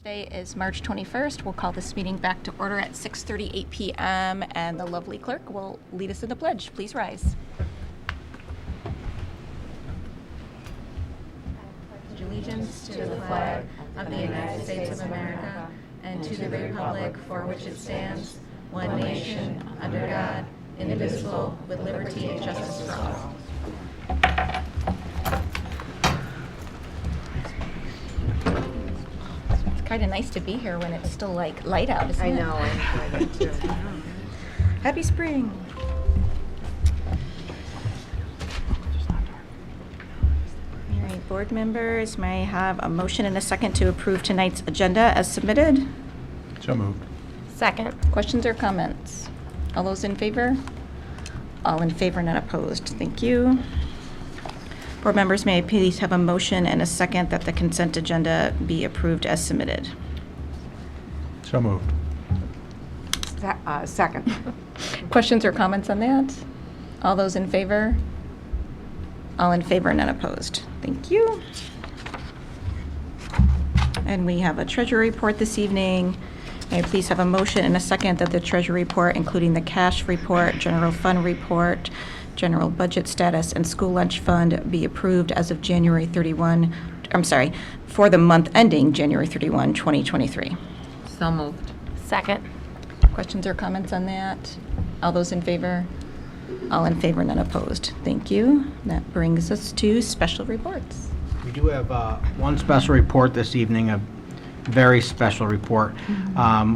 Today is March 21st. We'll call this meeting back to order at 6:38 p.m. and the lovely clerk will lead us in the pledge. Please rise. I pledge allegiance to the flag of the United States of America and to the republic for which it stands, one nation, under God, indivisible, with liberty and justice for all. Kind of nice to be here when it's still like light out, isn't it? I know, I enjoyed it too. Happy spring. All right, board members, may I have a motion and a second to approve tonight's agenda as submitted? So moved. Second. Questions or comments? All those in favor? All in favor, none opposed. Thank you. Board members, may I please have a motion and a second that the consent agenda be approved as submitted? So moved. Second. Questions or comments on that? All those in favor? All in favor, none opposed. Thank you. And we have a treasury report this evening. May I please have a motion and a second that the treasury report, including the cash report, general fund report, general budget status, and school lunch fund be approved as of for the month ending January 31, 2023. So moved. Second. Questions or comments on that? All those in favor? All in favor, none opposed. Thank you. That brings us to special reports. We do have one special report this evening, a very special report.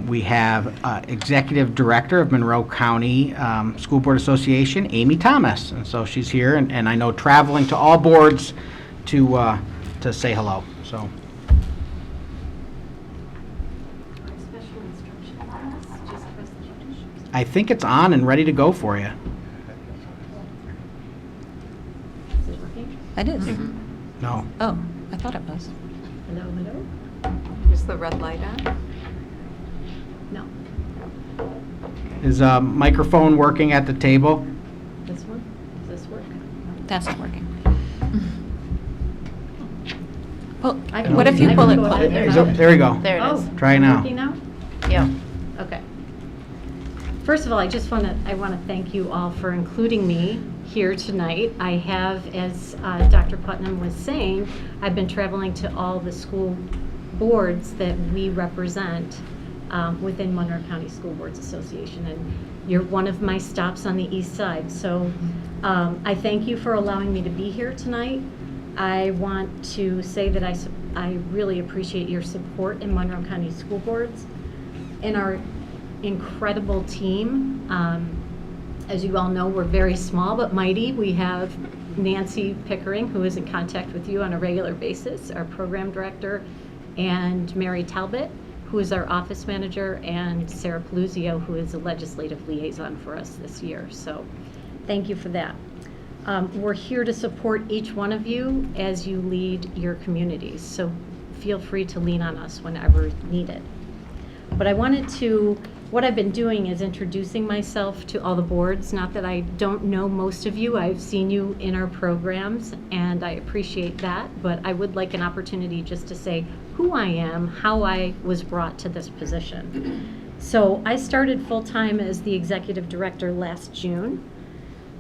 We have Executive Director of Monroe County School Board Association, Amy Thomas. And so she's here, and I know traveling to all boards to say hello. So. I think it's on and ready to go for you. Is it working? It is. No. Oh, I thought it was. Hello. Is the red light on? No. Is a microphone working at the table? This one? Does this work? That's not working. Well, I can- what if you I pull can it go closer? ahead. There we go. There it is. Try now. Working now? Yeah. Okay. First of all, I want to thank you all for including me here tonight. I have, as Dr. Putnam was saying, I've been traveling to all the school boards that we represent within Monroe County School Boards Association, and you're one of my stops on the east side. So I thank you for allowing me to be here tonight. I want to say that I really appreciate your support in Monroe County School Boards and our incredible team. As you all know, we're very small but mighty. We have Nancy Pickering, who is in contact with you on a regular basis, our program director, and Mary Talbot, who is our office manager, and Sarah Peluzio, who is a legislative liaison for us this year. So thank you for that. We're here to support each one of you as you lead your communities. So feel free to lean on us whenever needed. But what I've been doing is introducing myself to all the boards. Not that I don't know most of you. I've seen you in our programs, and I appreciate that. But I would like an opportunity just to say who I am, how I was brought to this position. So I started full-time as the executive director last June.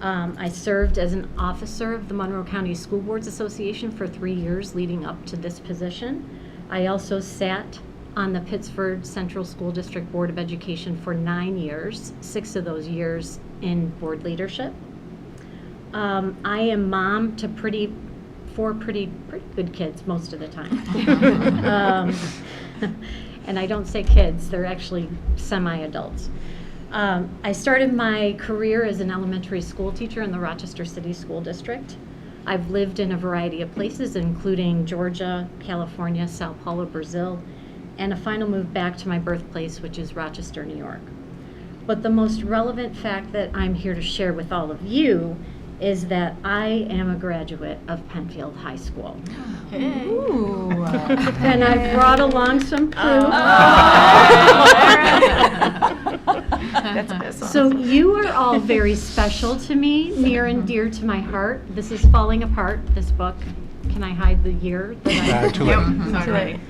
I served as an officer of the Monroe County School Boards Association for 3 years leading up to this position. I also sat on the Penfield Central School District Board of Education for 9 years, 6 of those years in board leadership. I am mom to four pretty good kids most of the time. And I don't say kids, they're actually semi-adults. I started my career as an elementary school teacher in the Rochester City School District. I've lived in a variety of places, including Georgia, California, Sao Paulo, Brazil, and a final move back to my birthplace, which is Rochester, New York. But the most relevant fact that I'm here to share with all of you is that I am a graduate of Penfield High School. Hey. Ooh. And I brought along some proof. That's awesome. So you are all very special to me, near and dear to my heart. This is falling apart, this book. Can I hide the year? That Too late. Too late.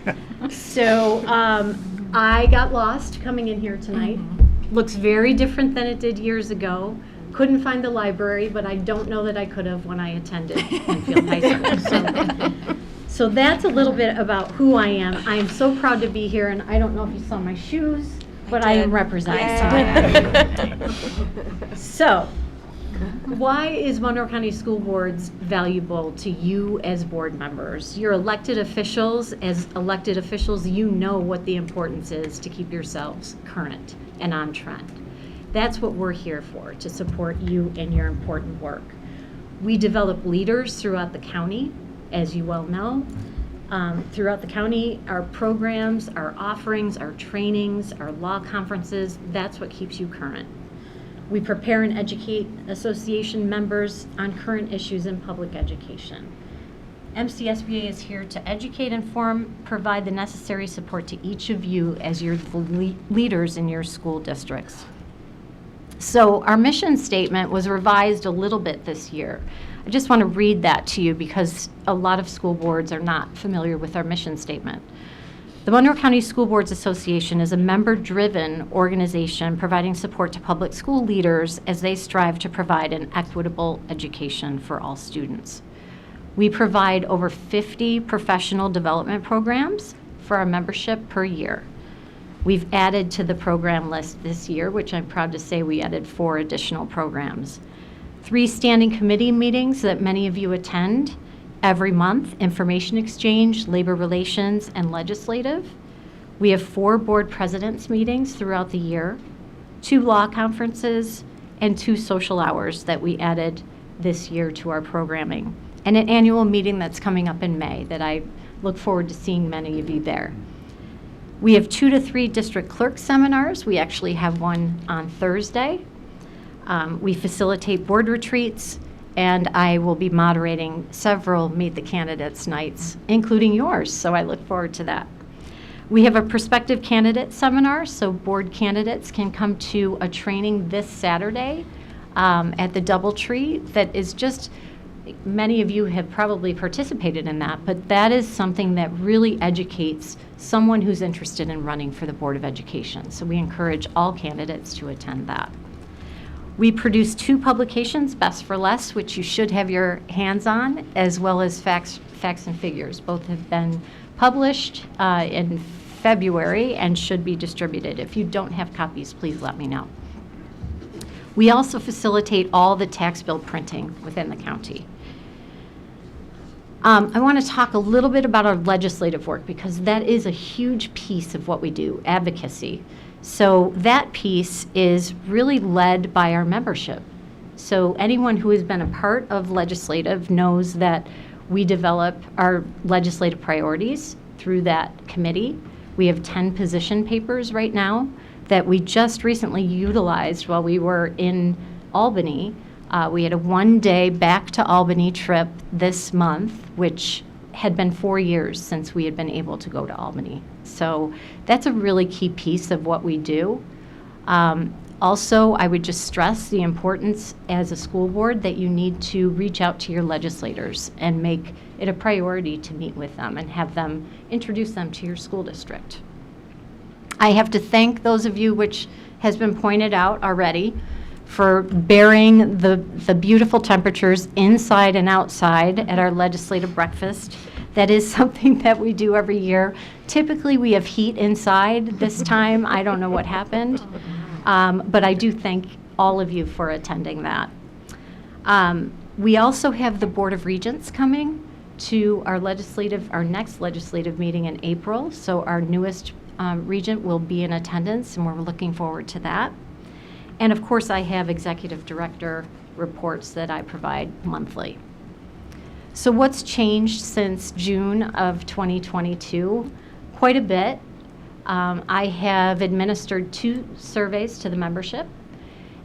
So I got lost coming in here tonight. Looks very different than it did years ago. Couldn't find the library, but I don't know that I could have when I attended Penfield High School. So that's a little bit about who I am. I am so proud to be here, and I don't know if you saw my shoes, but I am representing. So, why is Monroe County School Boards valuable to you as board members? You're elected officials. As elected officials, you know what the importance is to keep yourselves current and on trend. That's what we're here for, to support you in your important work. We develop leaders throughout the county, as you well know. Throughout the county, our programs, our offerings, our trainings, our law conferences, that's what keeps you current. We prepare and educate association members on current issues in public education. MCSBA is here to educate, inform, provide the necessary support to each of you as your leaders in your school districts. So our mission statement was revised a little bit this year. I just want to read that to you because a lot of school boards are not familiar with our mission statement. The Monroe County School Boards Association is a member-driven organization providing support to public school leaders as they strive to provide an equitable education for all students. We provide over 50 professional development programs for our membership per year. We've added to the program list this year, which I'm proud to say we added 4 additional programs. 3 standing committee meetings that many of you attend every month: information exchange, labor relations, and legislative. We have 4 board presidents meetings throughout the year, 2 law conferences, and 2 social hours that we added this year to our programming, and an annual meeting that's coming up in May that I look forward to seeing many of you there. We have 2 to 3 district clerk seminars. We actually have one on Thursday. We facilitate board retreats, and I will be moderating several Meet the Candidates nights, including yours, so I look forward to that. We have a prospective candidate seminar, so board candidates can come to a training this Saturday at the Doubletree that is just, many of you have probably participated in that, but that is something that really educates someone who's interested in running for the Board of Education. So we encourage all candidates to attend that. We produce 2 publications, Best for Less, which you should have your hands on, as well as Facts and Figures. Both have been published in February and should be distributed. If you don't have copies, please let me know. We also facilitate all the tax bill printing within the county. I want to talk a little bit about our legislative work because that is a huge piece of what we do, advocacy. So that piece is really led by our membership. So anyone who has been a part of legislative knows that we develop our legislative priorities through that committee. We have 10 position papers right now that we just recently utilized while we were in Albany. We had a 1-day back to Albany trip this month, which had been 4 years since we had been able to go to Albany. So that's a really key piece of what we do. Also, I would just stress the importance as a school board that you need to reach out to your legislators and make it a priority to meet with them and have them introduce them to your school district. I have to thank those of you, which has been pointed out already, for bearing the beautiful temperatures inside and outside at our legislative breakfast. That is something that we do every year. Typically, we have heat inside. This time, I don't know what happened, but I do thank all of you for attending that. We also have the Board of Regents coming to our next legislative meeting in April. So our newest regent will be in attendance, and we're looking forward to that. And of course, I have executive director reports that I provide monthly. So what's changed since June of 2022? Quite a bit. I have administered 2 surveys to the membership.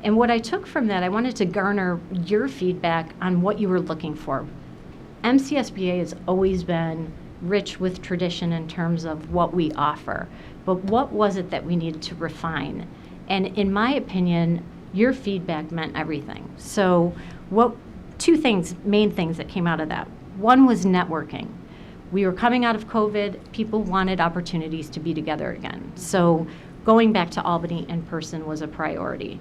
And what I took from that, I wanted to garner your feedback on what you were looking for. MCSBA has always been rich with tradition in terms of what we offer. But what was it that we needed to refine? And in my opinion, your feedback meant everything. So 2 things, main things that came out of that. One was networking. We were coming out of COVID. People wanted opportunities to be together again. So going back to Albany in person was a priority.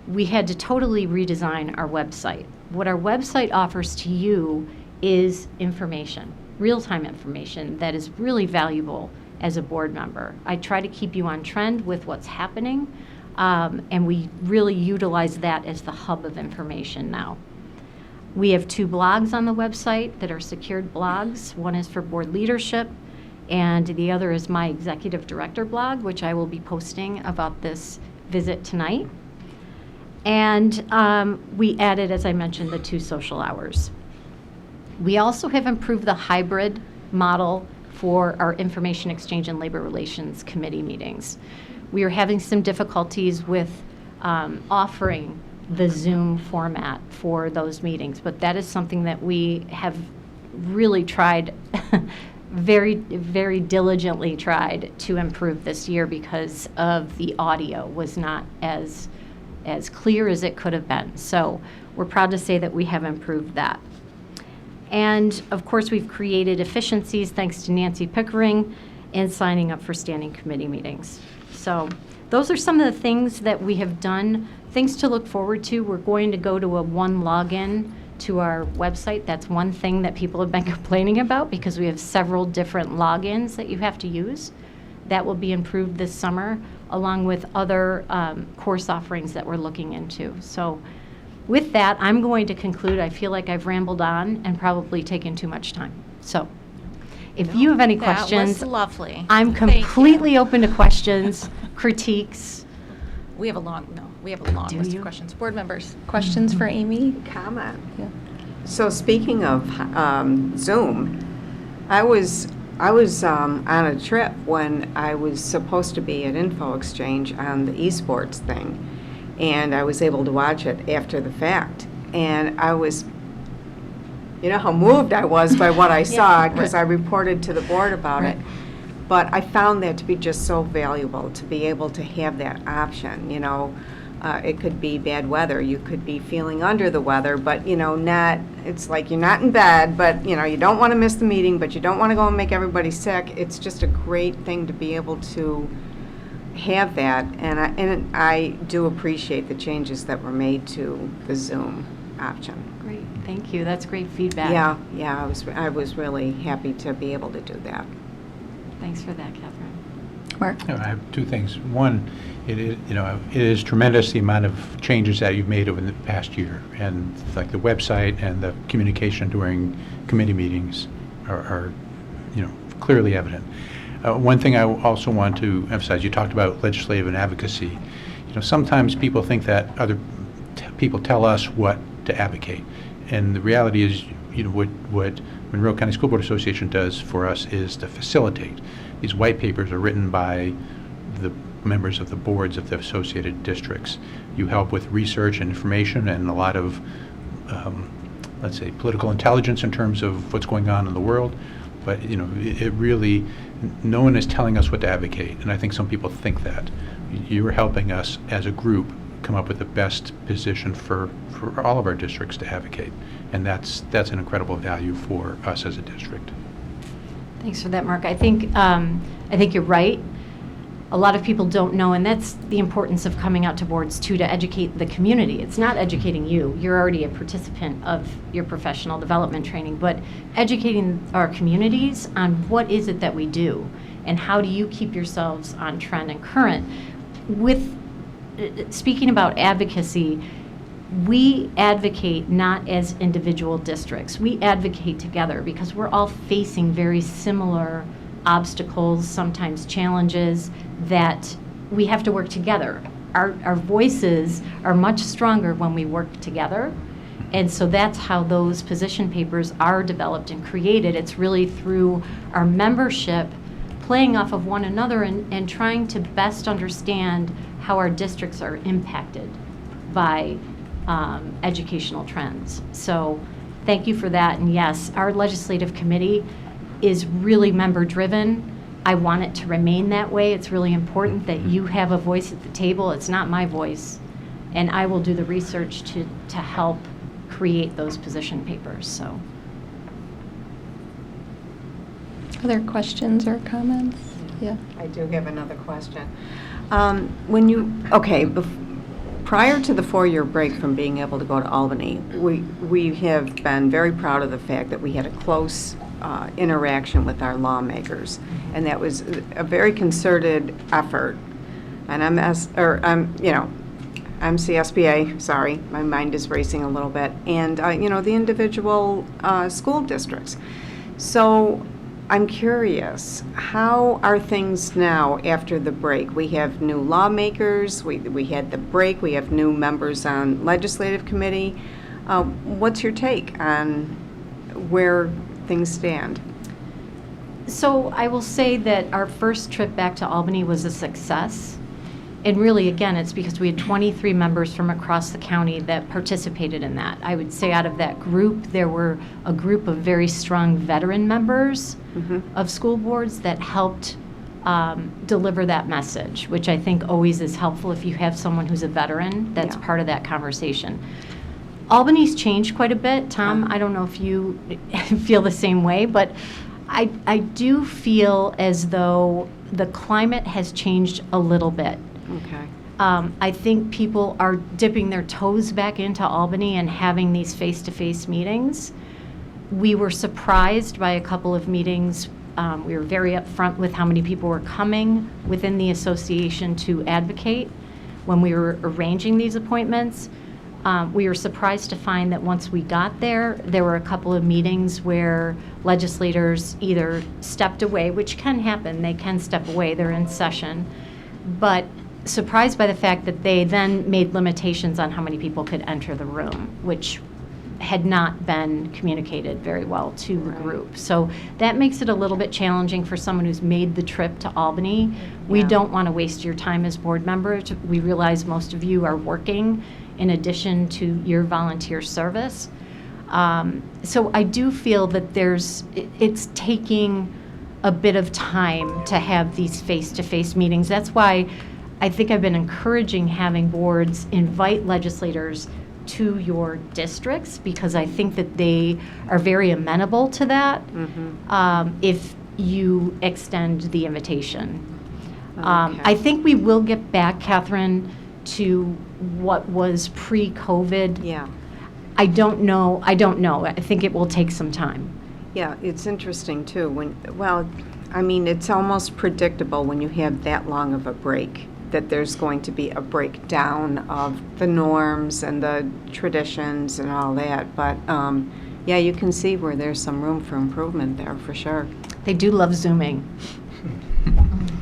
We had to totally redesign our website. What our website offers to you is information, real-time information that is really valuable as a board member. I try to keep you on trend with what's happening, and we really utilize that as the hub of information now. We have 2 blogs on the website that are secured blogs. One is for board leadership, and the other is my executive director blog, which I will be posting about this visit tonight. And we added, as I mentioned, the 2 social hours. We also have improved the hybrid model for our Information Exchange and Labor Relations Committee meetings. We are having some difficulties with offering the Zoom format for those meetings, but that is something that we have really tried, very, very diligently tried to improve this year because of the audio was not as clear as it could have been. So we're proud to say that we have improved that. And of course, we've created efficiencies thanks to Nancy Pickering in signing up for standing committee meetings. So those are some of the things that we have done, things to look forward to. We're going to go to a one login to our website. That's one thing that people have been complaining about because we have several different logins that you have to use. That will be improved this summer, along with other course offerings that we're looking into. So with that, I'm going to conclude. I feel like I've rambled on and probably taken too much time. So if you have any questions, That was lovely. I'm Thank you. completely open to questions, critiques. We have a long Do list you? of questions. Board members, questions for Amy? Comment. Yeah. So speaking of Zoom, I was on a trip when I was supposed to be at Info Exchange on the esports thing, and I was able to watch it after the fact. And I was, you know how moved I was by what I saw because I reported to the board about it. But I found that to be just so valuable to be able to have that option, you know. It could be bad weather. You could be feeling under the weather, but, you know, it's like you're not in bed, but, you know, you don't want to miss the meeting, but you don't want to go and make everybody sick. It's just a great thing to be able to have that. And I do appreciate the changes that were made to the Zoom option. Great, thank you. That's great feedback. Yeah, I was really happy to be able to do that. Thanks for that, Catherine. Mark? I have 2 things. One, it is tremendous the amount of changes that you've made over the past year, and like the website and the communication during committee meetings are clearly evident. One thing I also want to emphasize, you talked about legislative and advocacy. Sometimes people think that other people tell us what to advocate, and the reality is, what Monroe County School Board Association does for us is to facilitate. These white papers are written by the members of the boards of the associated districts. You help with research and information and a lot of, let's say, political intelligence in terms of what's going on in the world. But, it really, no one is telling us what to advocate, and I think some people think that. You're helping us as a group come up with the best position for all of our districts to advocate, and that's an incredible value for us as a district. Thanks for that, Mark. I think you're right. A lot of people don't know, and that's the importance of coming out to boards too, to educate the community. It's not educating you. You're already a participant of your professional development training, but educating our communities on what is it that we do and how do you keep yourselves on trend and current. Speaking about advocacy, we advocate not as individual districts. We advocate together because we're all facing very similar obstacles, sometimes challenges, that we have to work together. Our voices are much stronger when we work together. And so that's how those position papers are developed and created. It's really through our membership playing off of one another and trying to best understand how our districts are impacted by educational trends. So thank you for that. And yes, our legislative committee is really member-driven. I want it to remain that way. It's really important that you have a voice at the table. It's not my voice. And I will do the research to help create those position papers. So Other questions or comments? Yeah. I do have another question. Prior to the 4-year break from being able to go to Albany, we have been very proud of the fact that we had a close interaction with our lawmakers, and that was a very concerted effort. And MCSBA, sorry, my mind is racing a little bit, and the individual school districts. So I'm curious, how are things now after the break? We have new lawmakers, we had the break, we have new members on legislative committee. What's your take on where things stand? So I will say that our first trip back to Albany was a success. And really, again, it's because we had 23 members from across the county that participated in that. I would say out of that group, there were a group of very strong veteran members of school boards that helped deliver that message, which I think always is helpful if you have someone who's a veteran that's part of that conversation. Albany's changed quite a bit. Tom, I don't know if you feel the same way, but I do feel as though the climate has changed a little bit. Okay. I think people are dipping their toes back into Albany and having these face-to-face meetings. We were surprised by a couple of meetings. We were very upfront with how many people were coming within the association to advocate when we were arranging these appointments. We were surprised to find that once we got there, there were a couple of meetings where legislators either stepped away, which can happen, they can step away, they're in session, but surprised by the fact that they then made limitations on how many people could enter the room, which had not been communicated very well to the group. So that makes it a little bit challenging for someone who's made the trip to Albany. We don't want to waste your time as board members. We realize most of you are working in addition to your volunteer service. So I do feel that it's taking a bit of time to have these face-to-face meetings. That's why I think I've been encouraging having boards invite legislators to your districts, because I think that they are very amenable to that if you extend the invitation. I think we will get back, Catherine, to what was pre-COVID. Yeah. I don't know. I think it will take some time. Yeah, it's interesting too. It's almost predictable when you have that long of a break that there's going to be a breakdown of the norms and the traditions and all that. But you can see where there's some room for improvement there for sure. They do love Zooming.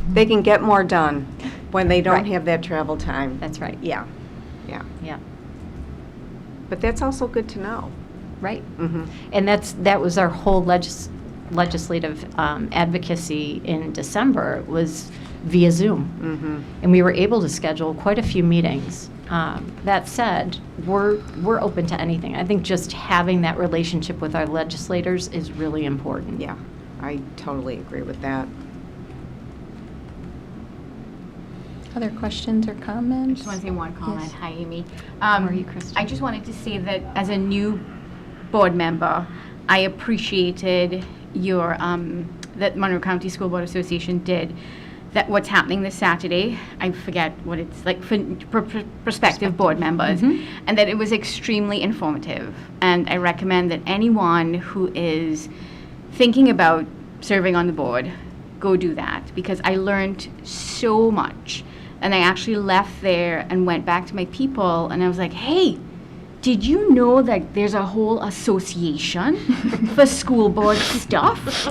They can get more done when they don't have that travel time. That's right. Yeah. But that's also good to know. Right. And that was our whole legislative advocacy in December was via Zoom. And we were able to schedule quite a few meetings. That said, we're open to anything. I think just having that relationship with our legislators is really important. Yeah, I totally agree with that. Other questions or comments? I just want to say one comment. Yes. Hi, Amy. How are you, Krista? I just wanted to say that as a new board member, I appreciated your that Monroe County School Board Association did. That what's happening this Saturday, I forget what it's like for prospective board members, and that it was extremely informative. And I recommend that anyone who is thinking about serving on the board, go do that, because I learned so much. And I actually left there and went back to my people, and I was like, hey, did you know that there's a whole association for school board stuff?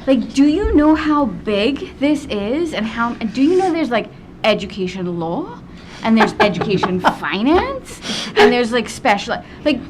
Like, do you know how big this is, and do you know there's like education law, and there's education finance, and there's like special, like,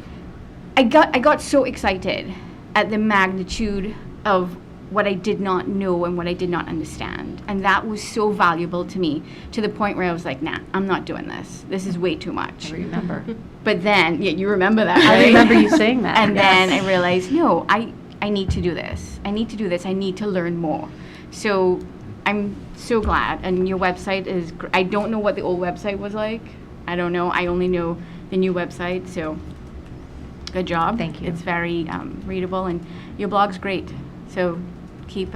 I got so excited at the magnitude of what I did not know and what I did not understand. And that was so valuable to me, to the point where I was like, nah, I'm not doing this. This is way too much. I remember. But then, you remember that, right? I remember you saying that. And then I realized, no, I need to do this. I need to do this. I need to learn more. So I'm so glad. And your website is, I don't know what the old website was like. I don't know. I only know the new website. So good job. Thank you. It's very readable, and your blog's great. So keep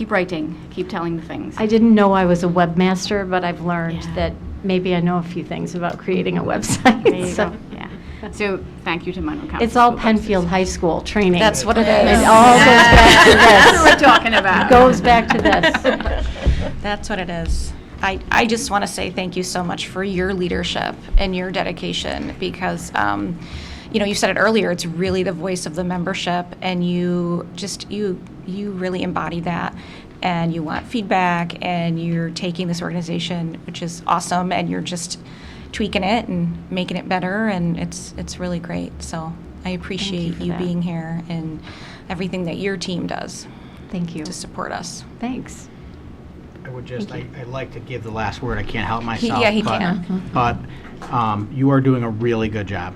writing, keep telling the things. I didn't know I was a webmaster, but I've learned Yeah. that maybe I know a few things about creating a website. There you so. go. Yeah. So thank you to Monroe County. It's all School Board Penfield High School training. That's what it It is. all goes back to That's what this. we're talking about. Goes back to this. That's what it is. I just want to say thank you so much for your leadership and your dedication because, you said it earlier, it's really the voice of the membership and you really embody that and you want feedback and you're taking this organization, which is awesome, and you're just tweaking it and making it better, and it's really great. So I appreciate for you that. being here and everything that your team does Thank you. to support us. Thanks. I would just, I'd like to give the last word. I can't help myself. Yeah, he but- can. But you are doing a really good job.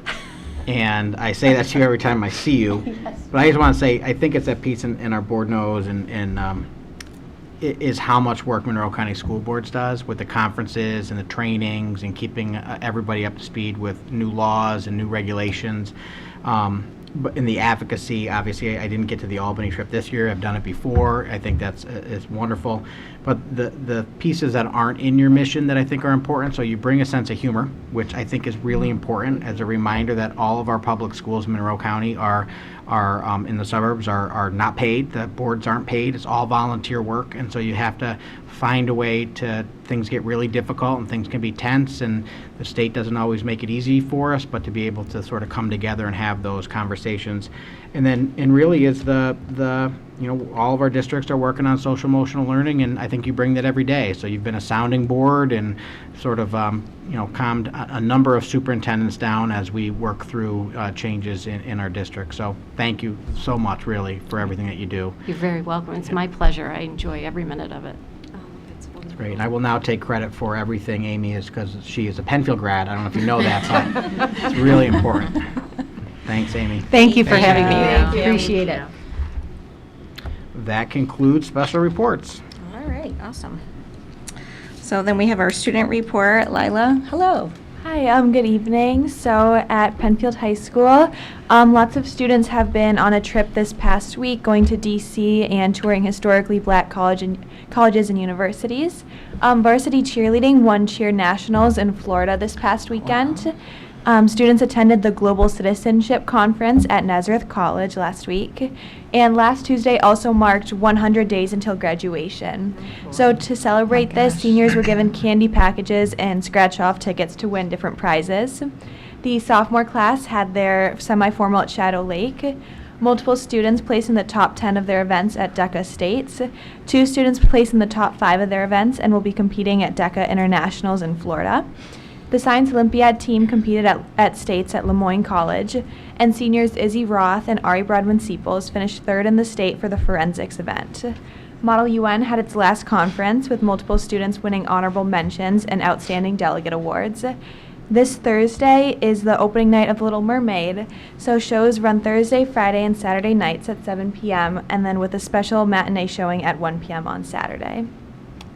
And I say that to you every time I see you. But I just want to say, I think it's that piece in our board knows and it is how much work Monroe County School Boards does with the conferences and the trainings and keeping everybody up to speed with new laws and new regulations. But in the advocacy, obviously, I didn't get to the Albany trip this year. I've done it before. I think that's it's wonderful. But the pieces that aren't in your mission that I think are important, so you bring a sense of humor, which I think is really important as a reminder that all of our public schools in Monroe County are in the suburbs are not paid. The boards aren't paid. It's all volunteer work, and so you have to find a way to, things get really difficult and things can be tense, and the state doesn't always make it easy for us, but to be able to sort of come together and have those conversations. And really is the all of our districts are working on social emotional learning, and I think you bring that every day. So you've been a sounding board and sort of calmed a number of superintendents down as we work through changes in our district. So thank you so much, really, for everything that you do. You're very welcome. It's my pleasure. I enjoy every minute of it. It's great. And I will now take credit for everything Amy is, because she is a Penfield grad. I don't know if you know that, but it's really important. Thanks, Amy. Thank you for having me. Thank you. Appreciate it. That concludes special reports. All right, awesome. So then we have our student report. Lila, hello. Hi, good evening. So at Penfield High School, lots of students have been on a trip this past week going to DC and touring historically black colleges and universities. Varsity cheerleading won cheer nationals in Florida this past weekend. Students attended the Global Citizenship Conference at Nazareth College last week, and last Tuesday also marked 100 days until graduation. So to celebrate this, seniors were given candy packages and scratch-off tickets to win different prizes. The sophomore class had their semi-formal at Shadow Lake. Multiple students placed in the top 10 of their events at DECA States. 2 students placed in the top 5 of their events and will be competing at DECA Internationals in Florida. The Science Olympiad team competed at states at Lemoyne College, and seniors Izzy Roth and Ari Brodwin-Seeples finished 3rd in the state for the forensics event. Model UN had its last conference with multiple students winning honorable mentions and outstanding delegate awards. This Thursday is the opening night of Little Mermaid, so shows run Thursday, Friday, and Saturday nights at 7 p.m., and then with a special matinee showing at 1 p.m. on Saturday.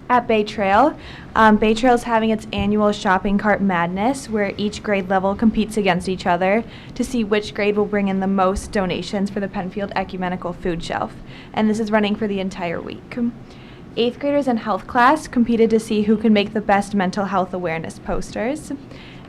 At Bay Trail is having its annual shopping cart madness, where each grade level competes against each other to see which grade will bring in the most donations for the Penfield Ecumenical Food Shelf, and this is running for the entire week. 8th graders in health class competed to see who could make the best mental health awareness posters.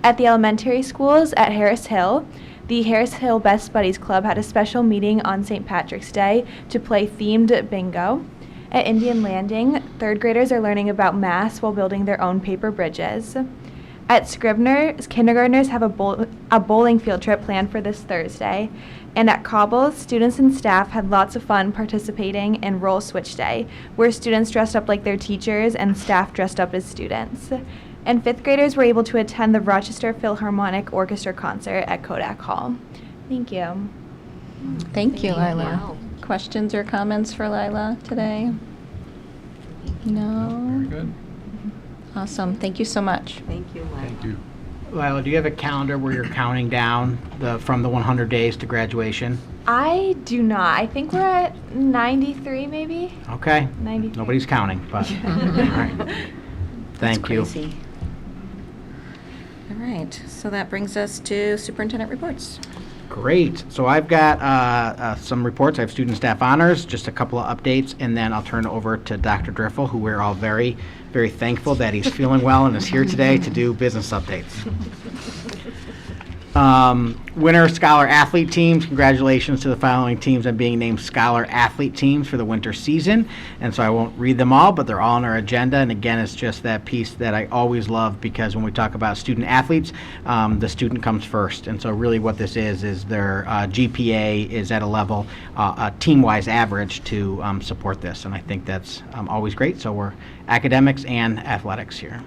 At the elementary schools at Harris Hill, the Harris Hill Best Buddies Club had a special meeting on St. Patrick's Day to play themed bingo. At Indian Landing, 3rd graders are learning about mass while building their own paper bridges. At Scribner, kindergartners have a bowling field trip planned for this Thursday. And at Cobbles, students and staff had lots of fun participating in Roll Switch Day, where students dressed up like their teachers and staff dressed up as students. And 5th graders were able to attend the Rochester Philharmonic Orchestra concert at Kodak Hall. Thank you. Thank you, Lila. Questions or comments for Lila today? No? Very good. Awesome. Thank you so much. Thank you, Lynn. Thank you. Lila, do you have a calendar where you're counting down from the 100 days to graduation? I do not. I think we're at 93 maybe. Okay. 93. Nobody's counting, but all right. Thank you. Crazy. All right. So that brings us to superintendent reports. Great. So I've got some reports. I have student staff honors, just a couple of updates, and then I'll turn it over to Dr. Driffill, who we're all very, very thankful that he's feeling well and is here today to do business updates. Winter Scholar Athlete teams, congratulations to the following teams on being named Scholar Athlete teams for the winter season. And so I won't read them all, but they're all on our agenda. And again, it's just that piece that I always love, because when we talk about student athletes, the student comes first. And so really what this is their GPA is at a level, a team-wise average to support this. And I think that's always great. So we're academics and athletics here.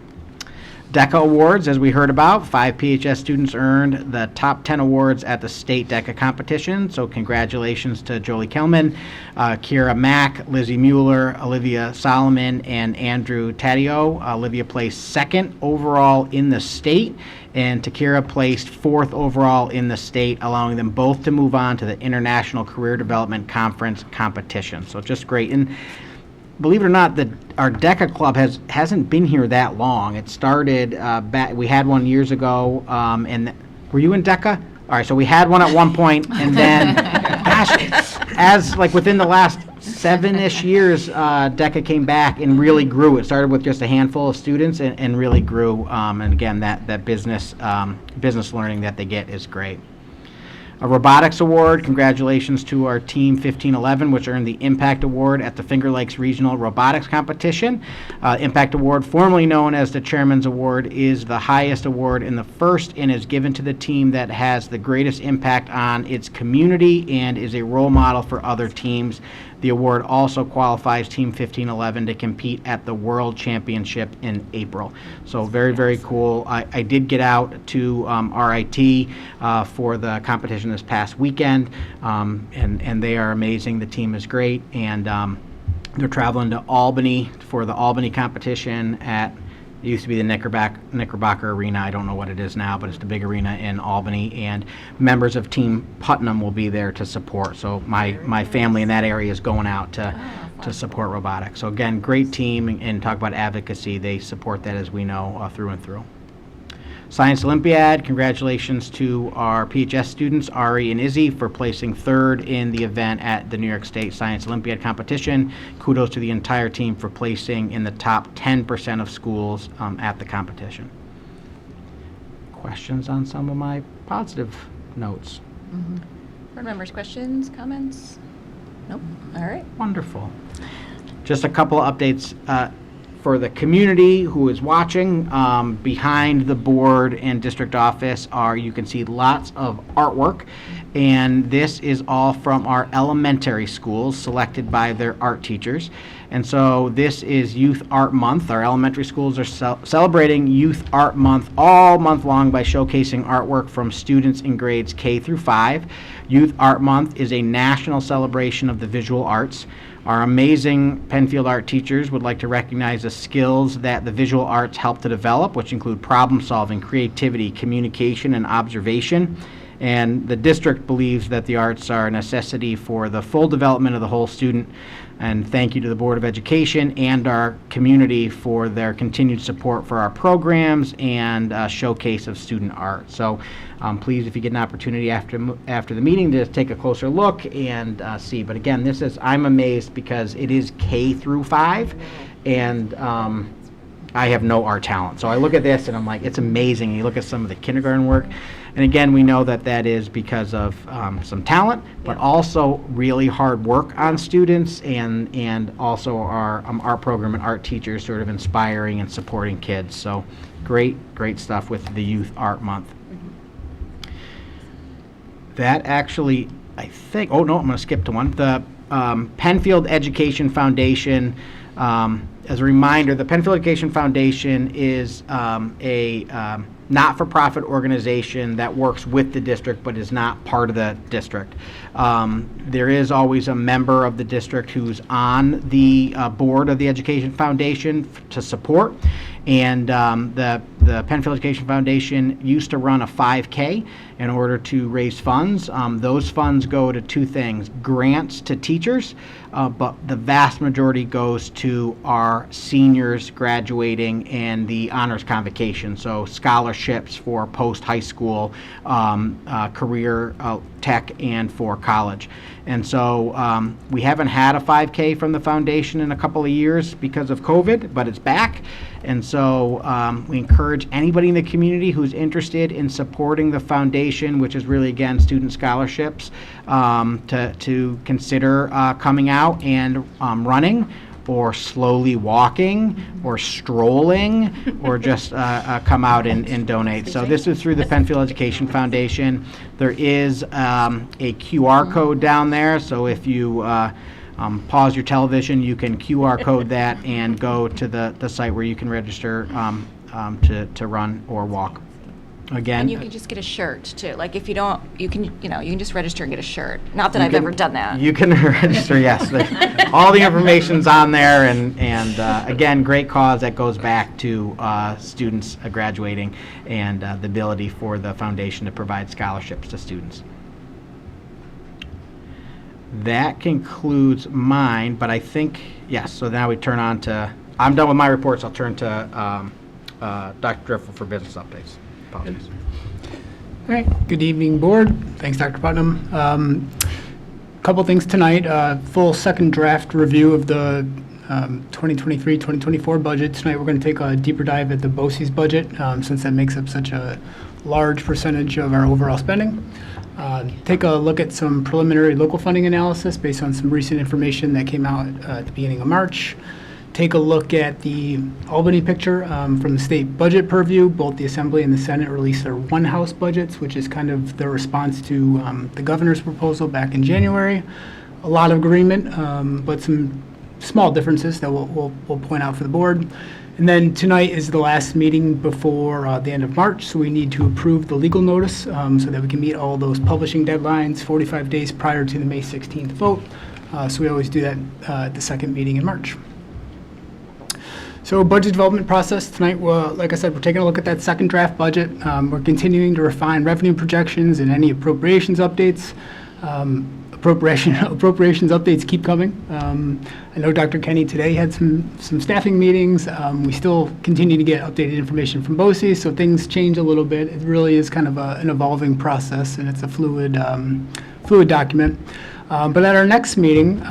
DECA Awards, as we heard about, 5 PHS students earned the top 10 awards at the state DECA competition. So congratulations to Jolie Kelman, Kira Mack, Lizzie Mueller, Olivia Solomon, and Andrew Taddeo. Olivia placed 2nd overall in the state, and Takira placed 4th overall in the state, allowing them both to move on to the International Career Development Conference competition. So just great. And believe it or not, our DECA club hasn't been here that long. It started back. We had one years ago, and were you in DECA? All right, so we had one at one point, and then, gosh, as like within the last 7-ish years, DECA came back and really grew. It started with just a handful of students and really grew. And again, that business learning that they get is great. A robotics award, congratulations to our team 1511, which earned the Impact Award at the Finger Lakes Regional Robotics Competition. Impact Award, formerly known as the Chairman's Award, is the highest award in the first and is given to the team that has the greatest impact on its community and is a role model for other teams. The award also qualifies Team 1511 to compete at the World Championship in April. So very, very cool. I did get out to RIT for the competition this past weekend, and they are amazing. The team is great, and they're traveling to Albany for the Albany competition at, it used to be the Knickerbocker Arena. I don't know what it is now, but it's the big arena in Albany, and members of Team Putnam will be there to support. So my family in that area is going out to support robotics. So again, great team, and talk about advocacy. They support that, as we know, through and through. Science Olympiad, congratulations to our PHS students, Ari and Izzy, for placing 3rd in the event at the New York State Science Olympiad competition. Kudos to the entire team for placing in the top 10% of schools at the competition. Questions on some of my positive notes? Board members, questions, comments? Nope. All right. Wonderful. Just a couple of updates. For the community who is watching, behind the board and district office you can see lots of artwork, and this is all from our elementary schools selected by their art teachers. And so this is Youth Art Month. Our elementary schools are celebrating Youth Art Month all month long by showcasing artwork from students in grades K through 5. Youth Art Month is a national celebration of the visual arts. Our amazing Penfield art teachers would like to recognize the skills that the visual arts help to develop, which include problem solving, creativity, communication, and observation. And the district believes that the arts are a necessity for the full development of the whole student. And thank you to the Board of Education and our community for their continued support for our programs and showcase of student art. So please, if you get an opportunity after the meeting, to take a closer look and see. But again, I'm amazed because it is K through 5, and I have no art talent. So I look at this and I'm like, it's amazing. You look at some of the kindergarten work, and again, we know that is because of some talent, but also really hard work on students, and also our art program and art teachers sort of inspiring and supporting kids. So great stuff with the Youth Art Month. That actually, I think, oh no, I'm going to skip to one. The Penfield Education Foundation, as a reminder, the Penfield Education Foundation is a not-for-profit organization that works with the district but is not part of the district. There is always a member of the district who's on the board of the Education Foundation to support, and the the Penfield Education Foundation used to run a 5K in order to raise funds. Those funds go to two things: grants to teachers, but the vast majority goes to our seniors graduating and the honors convocation, so scholarships for post-high school, career tech, and for college. And so we haven't had a 5K from the foundation in a couple of years because of COVID, but it's back. And so we encourage anybody in the community who's interested in supporting the foundation, which is really, again, student scholarships, to consider coming out and running, or slowly walking, or strolling, or just come out and donate. So this is through the Penfield Education Foundation. There is a QR code down there, so if you pause your television, you can QR code that and go to the site where you can register to run or walk. Again, And you can just get a shirt too. Like if you don't, you can just register and get a shirt. Not that I've ever done that. You can register, yes. All the information's on there, and again, great cause that goes back to students graduating and the ability for the foundation to provide scholarships to students. That concludes mine, but I think, yes, so now we turn on to, I'm done with my reports. I'll turn to Dr. Driffill for business updates. Apologies. All right. Good evening, board. Thanks, Dr. Putnam. Couple things tonight. Full second draft review of the 2023-2024 budget. Tonight we're going to take a deeper dive at the BOCES budget, since that makes up such a large percentage of our overall spending. Take a look at some preliminary local funding analysis based on some recent information that came out at the beginning of March. Take a look at the Albany picture from the state budget purview. Both the Assembly and the Senate released their one-house budgets, which is kind of the response to the governor's proposal back in January. A lot of agreement, but some small differences that we'll point out for the board. And then tonight is the last meeting before the end of March, so we need to approve the legal notice so that we can meet all those publishing deadlines 45 days prior to the May 16th vote. So we always do that at the second meeting in March. So budget development process tonight, like I said, we're taking a look at that second draft budget. We're continuing to refine revenue projections and any appropriations updates. Appropriations updates keep coming. I know Dr. Kenny today had some staffing meetings. We still continue to get updated information from BOCES, so things change a little bit. It really is kind of an evolving process, and it's a fluid document. But at our next meeting,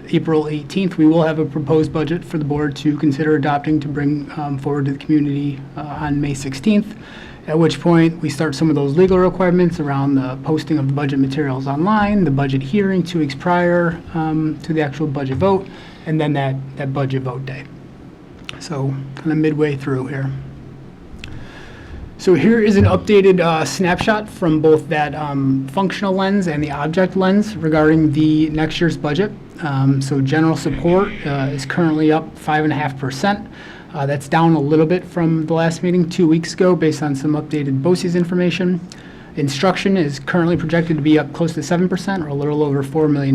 April 18th, we will have a proposed budget for the board to consider adopting to bring forward to the community on May 16th, at which point we start some of those legal requirements around the posting of the budget materials online, the budget hearing 2 weeks prior to the actual budget vote, and then that budget vote day. So kind of midway through here. So here is an updated snapshot from both that functional lens and the object lens regarding the next year's budget. So general support is currently up 5.5%. That's down a little bit from the last meeting 2 weeks ago based on some updated BOCES information. Instruction is currently projected to be up close to 7%, or a little over $4 million.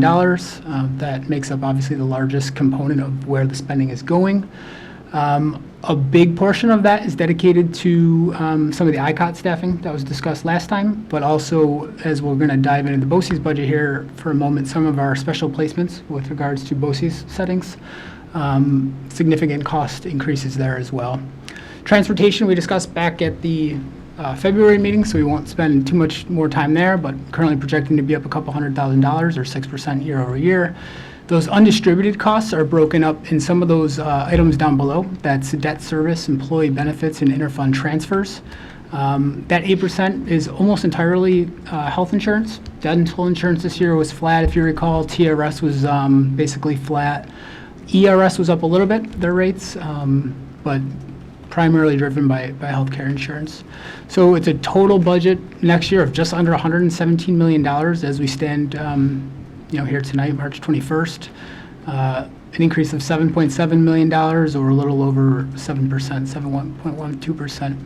That makes up obviously the largest component of where the spending is going. A big portion of that is dedicated to some of the ICOT staffing that was discussed last time, but also, as we're going to dive into the BOCES budget here for a moment, some of our special placements with regards to BOCES settings. Significant cost increases there as well. Transportation we discussed back at the February meeting, so we won't spend too much more time there, but currently projecting to be up a couple $100,000 or 6% year over year. Those undistributed costs are broken up in some of those items down below. That's debt service, employee benefits, and interfund transfers. That 8% is almost entirely health insurance. Dental insurance this year was flat, if you recall. TRS was basically flat. ERS was up a little bit, their rates, but primarily driven by healthcare insurance. So it's a total budget next year of just under $117 million as we stand here tonight, March 21st, an increase of $7.7 million, or a little over 7%, 7.12%.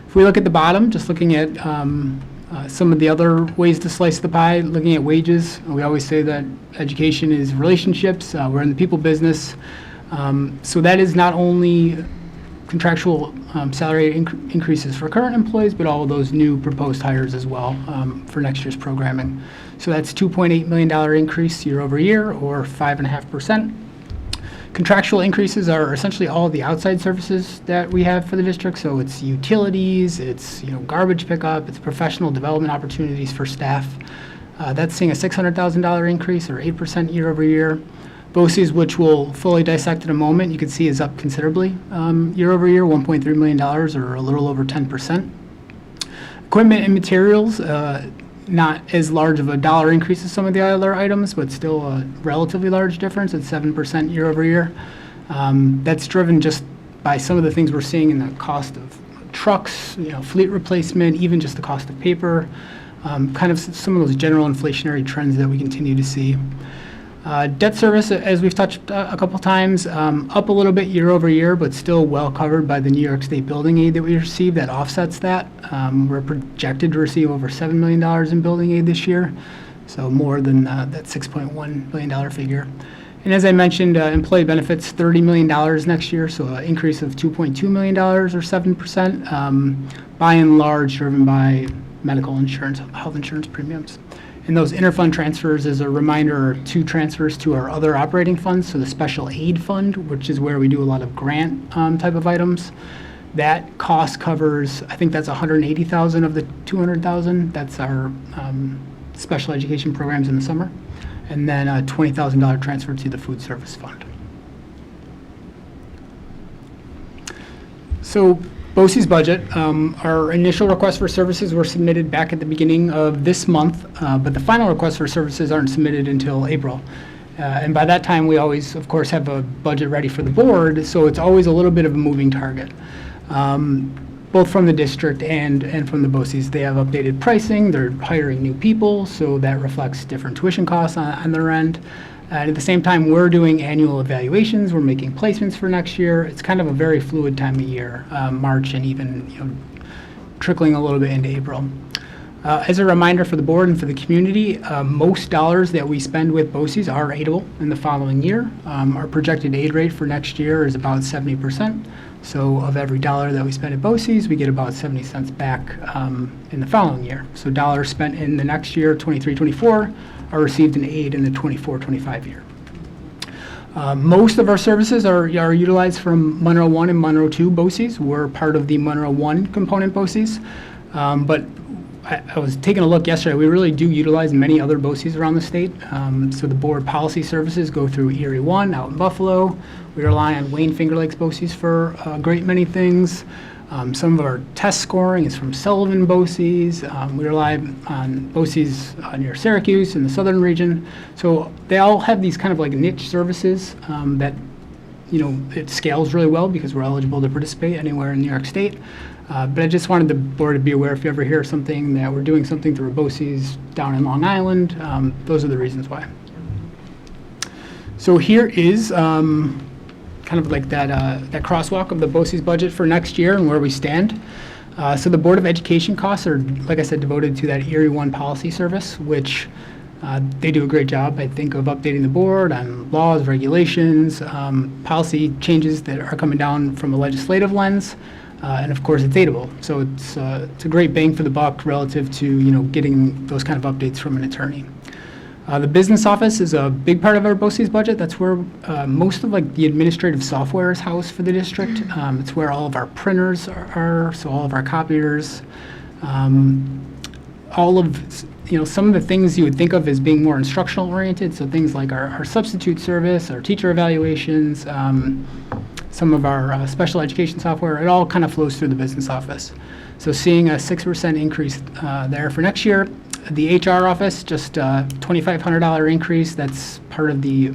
If we look at the bottom, just looking at some of the other ways to slice the pie, looking at wages, we always say that education is relationships. We're in the people business. So that is not only contractual salary increases for current employees, but all of those new proposed hires as well for next year's programming. So that's $2.8 million increase year over year, or 5.5%. Contractual increases are essentially all of the outside services that we have for the district. So it's utilities, it's garbage pickup, it's professional development opportunities for staff. That's seeing a $600,000 increase, or 8% year over year. BOCES, which we'll fully dissect in a moment, you can see is up considerably year over year, $1.3 million, or a little over 10%. Equipment and materials, not as large of a dollar increase as some of the other items, but still a relatively large difference at 7% year over year. That's driven just by some of the things we're seeing in the cost of trucks, fleet replacement, even just the cost of paper, kind of some of those general inflationary trends that we continue to see. Debt service, as we've touched a couple times, up a little bit year over year, but still well covered by the New York State building aid that we received that offsets that. We're projected to receive over $7 million in building aid this year, so more than that $6.1 million figure. And as I mentioned, employee benefits, $30 million next year, so an increase of $2.2 million, or 7%, by and large driven by medical insurance, health insurance premiums. And those interfund transfers, as a reminder, are 2 transfers to our other operating funds, so the special aid fund, which is where we do a lot of grant type of items. That cost covers, I think that's $180,000 of the $200,000. That's our special education programs in the summer. And then a $20,000 transfer to the food service fund. So BOCES budget, our initial requests for services were submitted back at the beginning of this month, but the final requests for services aren't submitted until April. And by that time, we always, of course, have a budget ready for the board, so it's always a little bit of a moving target. Both from the district and from the BOCES, they have updated pricing, they're hiring new people, so that reflects different tuition costs on their end. And at the same time, we're doing annual evaluations. We're making placements for next year. It's kind of a very fluid time of year, March, and even trickling a little bit into April. As a reminder for the board and for the community, most dollars that we spend with BOCES are aidable in the following year. Our projected aid rate for next year is about 70%. So of every dollar that we spend at BOCES, we get about 70 cents back in the following year. So dollars spent in the next year, 23-24, are received in aid in the 24-25 year. Most of our services are utilized from Monroe 1 and Monroe 2 BOCES. We're part of the Monroe 1 component BOCES, but I was taking a look yesterday. We really do utilize many other BOCES around the state. So the board policy services go through Erie 1 out in Buffalo. We rely on Wayne Finger Lakes BOCES for a great many things. Some of our test scoring is from Sullivan BOCES. We rely on BOCES near Syracuse in the southern region. So they all have these kind of like niche services that, it scales really well because we're eligible to participate anywhere in New York State. But I just wanted the board to be aware if you ever hear something that we're doing something through a BOCES down in Long Island, those are the reasons why. So here is kind of like that crosswalk of the BOCES budget for next year and where we stand. So the Board of Education costs are, like I said, devoted to that Erie 1 policy service, which they do a great job, I think, of updating the board on laws, regulations, policy changes that are coming down from a legislative lens. And of course, it's aidable. So it's a great bang for the buck relative to getting those kind of updates from an attorney. The business office is a big part of our BOCES budget. That's where most of the administrative software is housed for the district. It's where all of our printers are, so all of our copiers, all of some of the things you would think of as being more instructional oriented. So things like our substitute service, our teacher evaluations, some of our special education software. It all kind of flows through the business office. So seeing a 6% increase there for next year. The HR office, just a $2,500 increase. That's part of the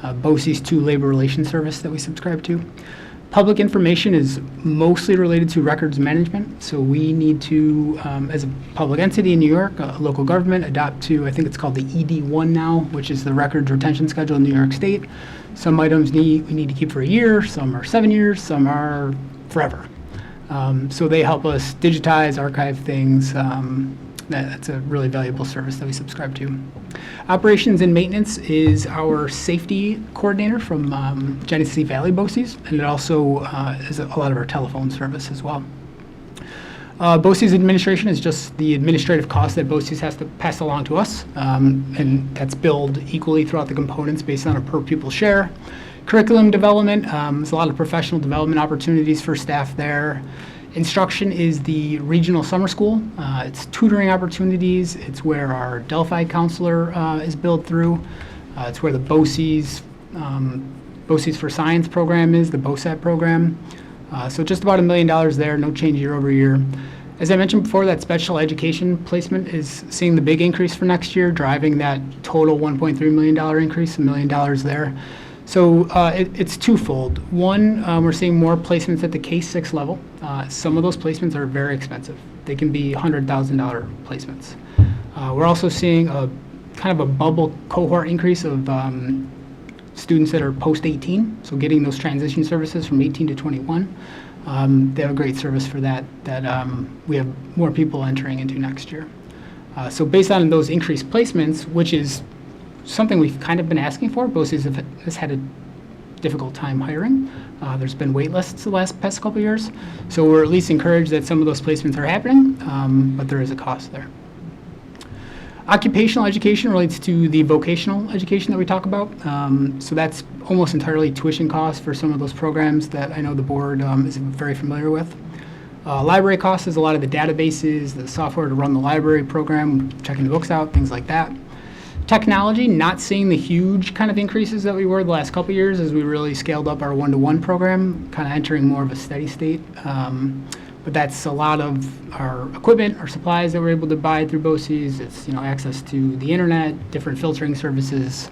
BOCES 2 labor relations service that we subscribe to. Public information is mostly related to records management. So we need to, as a public entity in New York, a local government, adopt to, I think it's called the ED1 now, which is the records retention schedule in New York State. Some items we need to keep for a year, some are 7 years, some are forever. So they help us digitize, archive things, That's a really valuable service that we subscribe to. Operations and maintenance is our safety coordinator from Genesee Valley BOCES, and it also is a lot of our telephone service as well. BOCES administration is just the administrative cost that BOCES has to pass along to us, and that's billed equally throughout the components based on a per pupil share. Curriculum development, there's a lot of professional development opportunities for staff there. Instruction is the regional summer school. It's tutoring opportunities. It's where our Delphi counselor is billed through. It's where the BOCES for Science program is, the BOSAT program. So just about $1 million there, no change year over year. As I mentioned before, that special education placement is seeing the big increase for next year, driving that total $1.3 million increase, $1 million there. So it's twofold. One, we're seeing more placements at the K-6 level. Some of those placements are very expensive. They can be $100,000 placements. We're also seeing a kind of a bubble cohort increase of students that are post-18, so getting those transition services from 18 to 21. They have a great service for that we have more people entering into next year. So based on those increased placements, which is something we've kind of been asking for, BOCES has had a difficult time hiring. There's been wait lists the past couple of years. So we're at least encouraged that some of those placements are happening, but there is a cost there. Occupational education relates to the vocational education that we talk about. So that's almost entirely tuition costs for some of those programs that I know the board is very familiar with. Library costs is a lot of the databases, the software to run the library program, checking the books out, things like that. Technology, not seeing the huge kind of increases that we were the last couple of years as we really scaled up our one-to-one program, kind of entering more of a steady state. But that's a lot of our equipment, our supplies that we're able to buy through BOCES. It's access to the internet, different filtering services,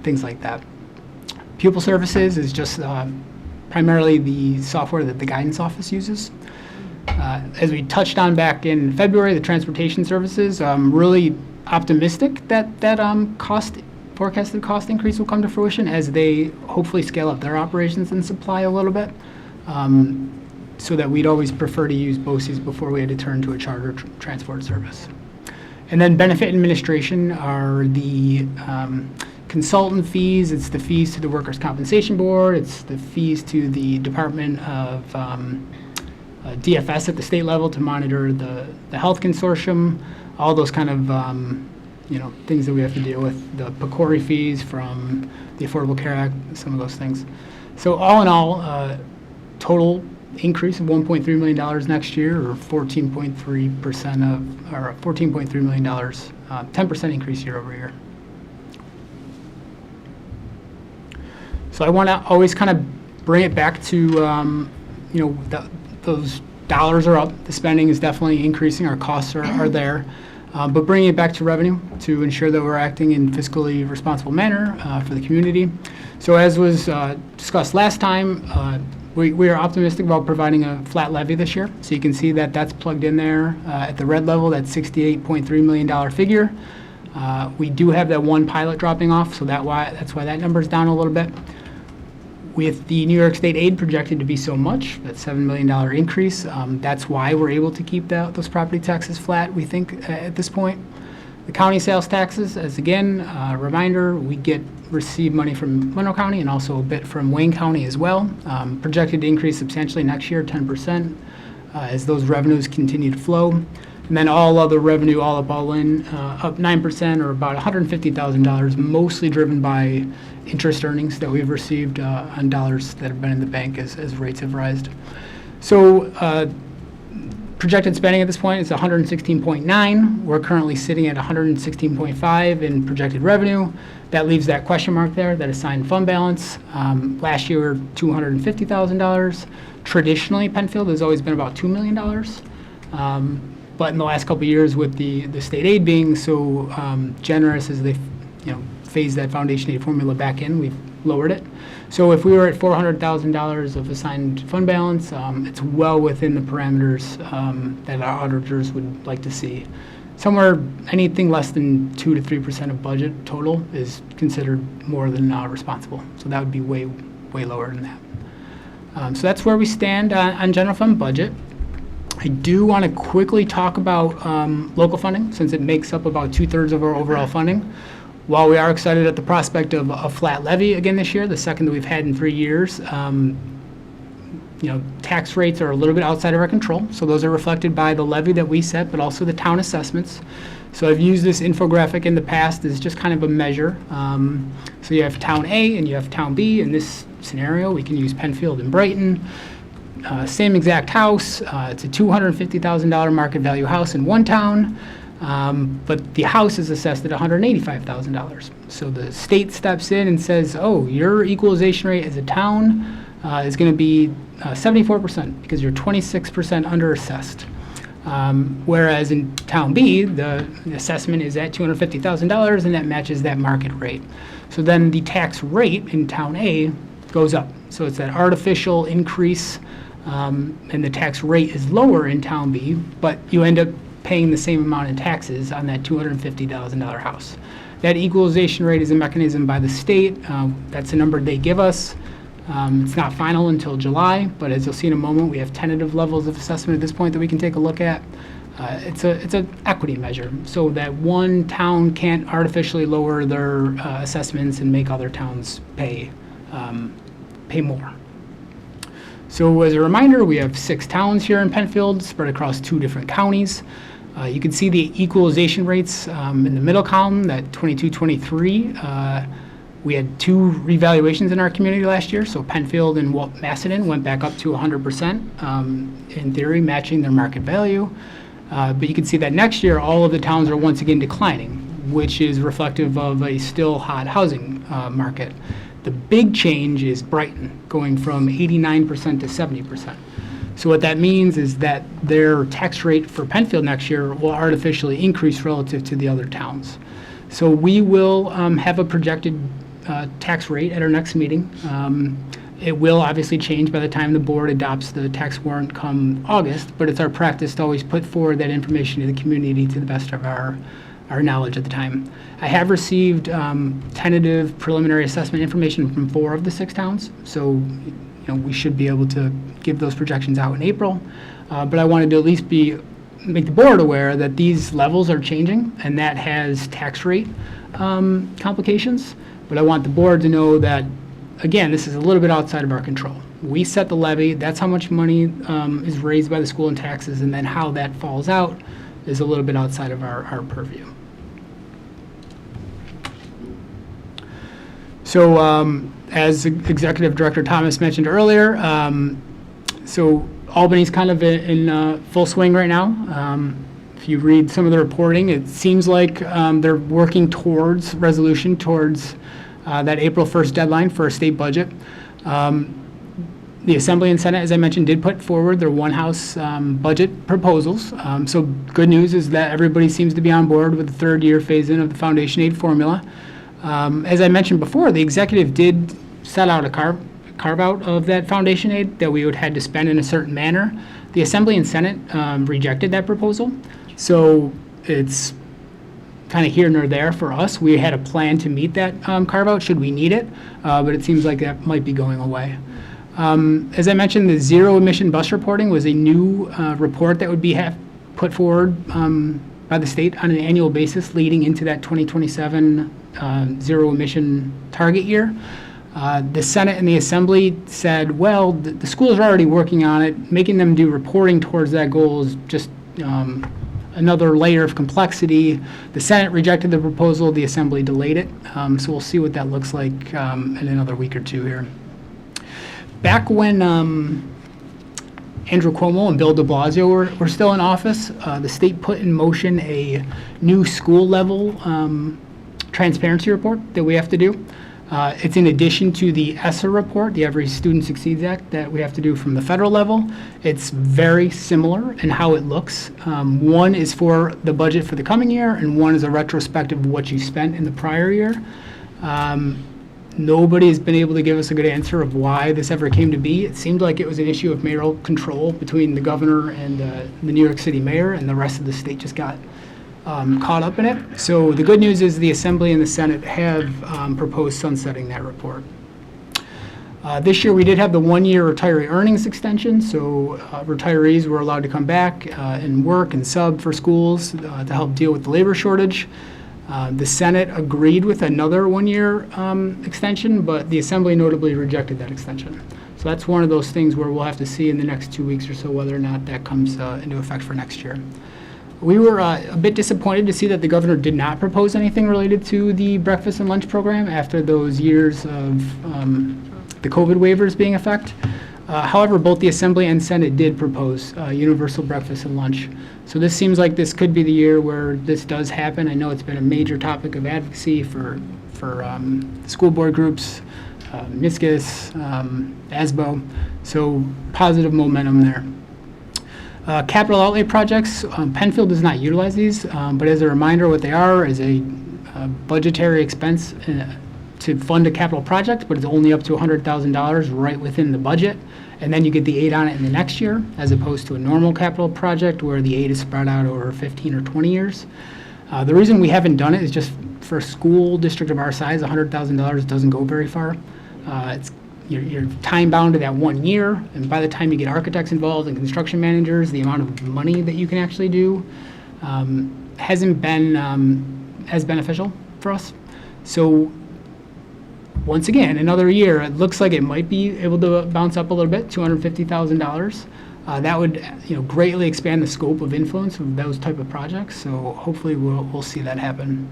things like that. Pupil services is just primarily the software that the guidance office uses. As we touched on back in February, the transportation services, really optimistic that forecasted cost increase will come to fruition as they hopefully scale up their operations and supply a little bit. So that we'd always prefer to use BOCES before we had to turn to a charter transport service. And then benefit administration are the consultant fees. It's the fees to the Workers' Compensation Board. It's the fees to the Department of DFS at the state level to monitor the health consortium. All those kind of things that we have to deal with. The PCORI fees from the Affordable Care Act, some of those things. So all in all, total increase of $1.3 million next year, or 14.3% of, or $14.3 million, 10% increase year over year. So I want to always kind of bring it back to, those dollars are up, the spending is definitely increasing, our costs are there, but bringing it back to revenue to ensure that we're acting in fiscally responsible manner for the community. So as was discussed last time, we are optimistic about providing a flat levy this year. So you can see that that's plugged in there at the red level, that $68.3 million figure. We do have that one pilot dropping off, so that's why that number's down a little bit. With the New York State aid projected to be so much, that $7 million increase, that's why we're able to keep those property taxes flat, we think, at this point. The county sales taxes, as again, a reminder, we receive money from Monroe County and also a bit from Wayne County as well. Projected to increase substantially next year, 10%, as those revenues continue to flow. And then all other revenue, all up, all in, up 9%, or about $150,000, mostly driven by interest earnings that we've received on dollars that have been in the bank as rates have risen. So projected spending at this point is 116.9. We're currently sitting at 116.5 in projected revenue. That leaves that question mark there, that assigned fund balance. Last year, we were $250,000. Traditionally, Penfield has always been about $2 million. But in the last couple of years, with the state aid being so generous as they phased that foundation aid formula back in, we've lowered it. So if we were at $400,000 of assigned fund balance, it's well within the parameters that our auditors would like to see. Somewhere, anything less than 2 to 3% of budget total is considered more than responsible. So that would be way lower than that. So that's where we stand on general fund budget. I do want to quickly talk about local funding, since it makes up about 2/3 of our overall funding. While we are excited at the prospect of a flat levy again this year, the second that we've had in 3 years, tax rates are a little bit outside of our control. So those are reflected by the levy that we set, but also the town assessments. So I've used this infographic in the past as just kind of a measure. So you have Town A and you have Town B. In this scenario, we can use Penfield and Brighton. Same exact house. It's a $250,000 market value house in one town, but the house is assessed at $185,000. So the state steps in and says, oh, your equalization rate as a town is going to be 74% because you're 26% underassessed. Whereas in Town B, the assessment is at $250,000 and that matches that market rate. So then the tax rate in Town A goes up. So it's that artificial increase, and the tax rate is lower in Town B, but you end up paying the same amount in taxes on that $250,000 house. That equalization rate is a mechanism by the state. That's the number they give us. It's not final until July, but as you'll see in a moment, we have tentative levels of assessment at this point that we can take a look at. It's an equity measure, so that one town can't artificially lower their assessments and make other towns pay more. So as a reminder, we have 6 towns here in Penfield spread across 2 different counties. You can see the equalization rates in the middle column, that 22-23. We had 2 revaluations in our community last year, so Penfield and Macedon went back up to 100%, in theory matching their market value. But you can see that next year all of the towns are once again declining, which is reflective of a still hot housing market. The big change is Brighton, going from 89% to 70%. So what that means is that their tax rate for Penfield next year will artificially increase relative to the other towns. So we will have a projected tax rate at our next meeting. It will obviously change by the time the board adopts the tax warrant come August, but it's our practice to always put forward that information to the community to the best of our knowledge at the time. I have received tentative preliminary assessment information from 4 of the 6 towns, so we should be able to give those projections out in April. But I wanted to at least make the board aware that these levels are changing, and that has tax rate complications. But I want the board to know that, again, this is a little bit outside of our control. We set the levy, that's how much money is raised by the school in taxes, and then how that falls out is a little bit outside of our purview. So as Executive Director Thomas mentioned earlier, so Albany's kind of in full swing right now. If you read some of the reporting, it seems like they're working towards resolution, towards that April 1st deadline for a state budget. The Assembly and Senate, as I mentioned, did put forward their one-house budget proposals. So good news is that everybody seems to be on board with the third-year phase-in of the foundation aid formula. As I mentioned before, the executive did set out a carve-out of that foundation aid that we would had to spend in a certain manner. The Assembly and Senate rejected that proposal. So it's kind of here nor there for us. We had a plan to meet that carve-out should we need it, but it seems like that might be going away. As I mentioned, the zero emission bus reporting was a new report that would be put forward by the state on an annual basis leading into that 2027 zero emission target year. The Senate and the Assembly said, well, the schools are already working on it. Making them do reporting towards that goal is just another layer of complexity. The Senate rejected the proposal. The Assembly delayed it. So we'll see what that looks like in another week or 2 here. Back when Andrew Cuomo and Bill de Blasio were still in office, the state put in motion a new school level transparency report that we have to do. It's in addition to the ESSA report, the Every Student Succeeds Act, that we have to do from the federal level. It's very similar in how it looks. One is for the budget for the coming year, and one is a retrospective of what you spent in the prior year. Nobody has been able to give us a good answer of why this ever came to be. It seemed like it was an issue of mayoral control between the governor and the New York City mayor, and the rest of the state just got caught up in it. So the good news is the Assembly and the Senate have proposed sunsetting that report. This year, we did have the one-year retiree earnings extension, so retirees were allowed to come back and work and sub for schools to help deal with the labor shortage. The Senate agreed with another one-year extension, but the Assembly notably rejected that extension. So that's one of those things where we'll have to see in the next 2 weeks or so whether or not that comes into effect for next year. We were a bit disappointed to see that the governor did not propose anything related to the breakfast and lunch program after those years of the COVID waivers being in effect. However, both the Assembly and Senate did propose universal breakfast and lunch. So this seems like this could be the year where this does happen. I know it's been a major topic of advocacy for school board groups, MISCUS, ASBO, so positive momentum there. Capital outlay projects, Penfield does not utilize these, but as a reminder, what they are is a budgetary expense to fund a capital project, but it's only up to $100,000 right within the budget, and then you get the aid on it in the next year, as opposed to a normal capital project where the aid is spread out over 15 or 20 years. The reason we haven't done it is just for a school district of our size, $100,000 doesn't go very far. You're time bound to that 1 year, and by the time you get architects involved and construction managers, the amount of money that you can actually do hasn't been as beneficial for us. So once again, another year, it looks like it might be able to bounce up a little bit, $250,000. That would, greatly expand the scope of influence of those type of projects. So hopefully we'll see that happen.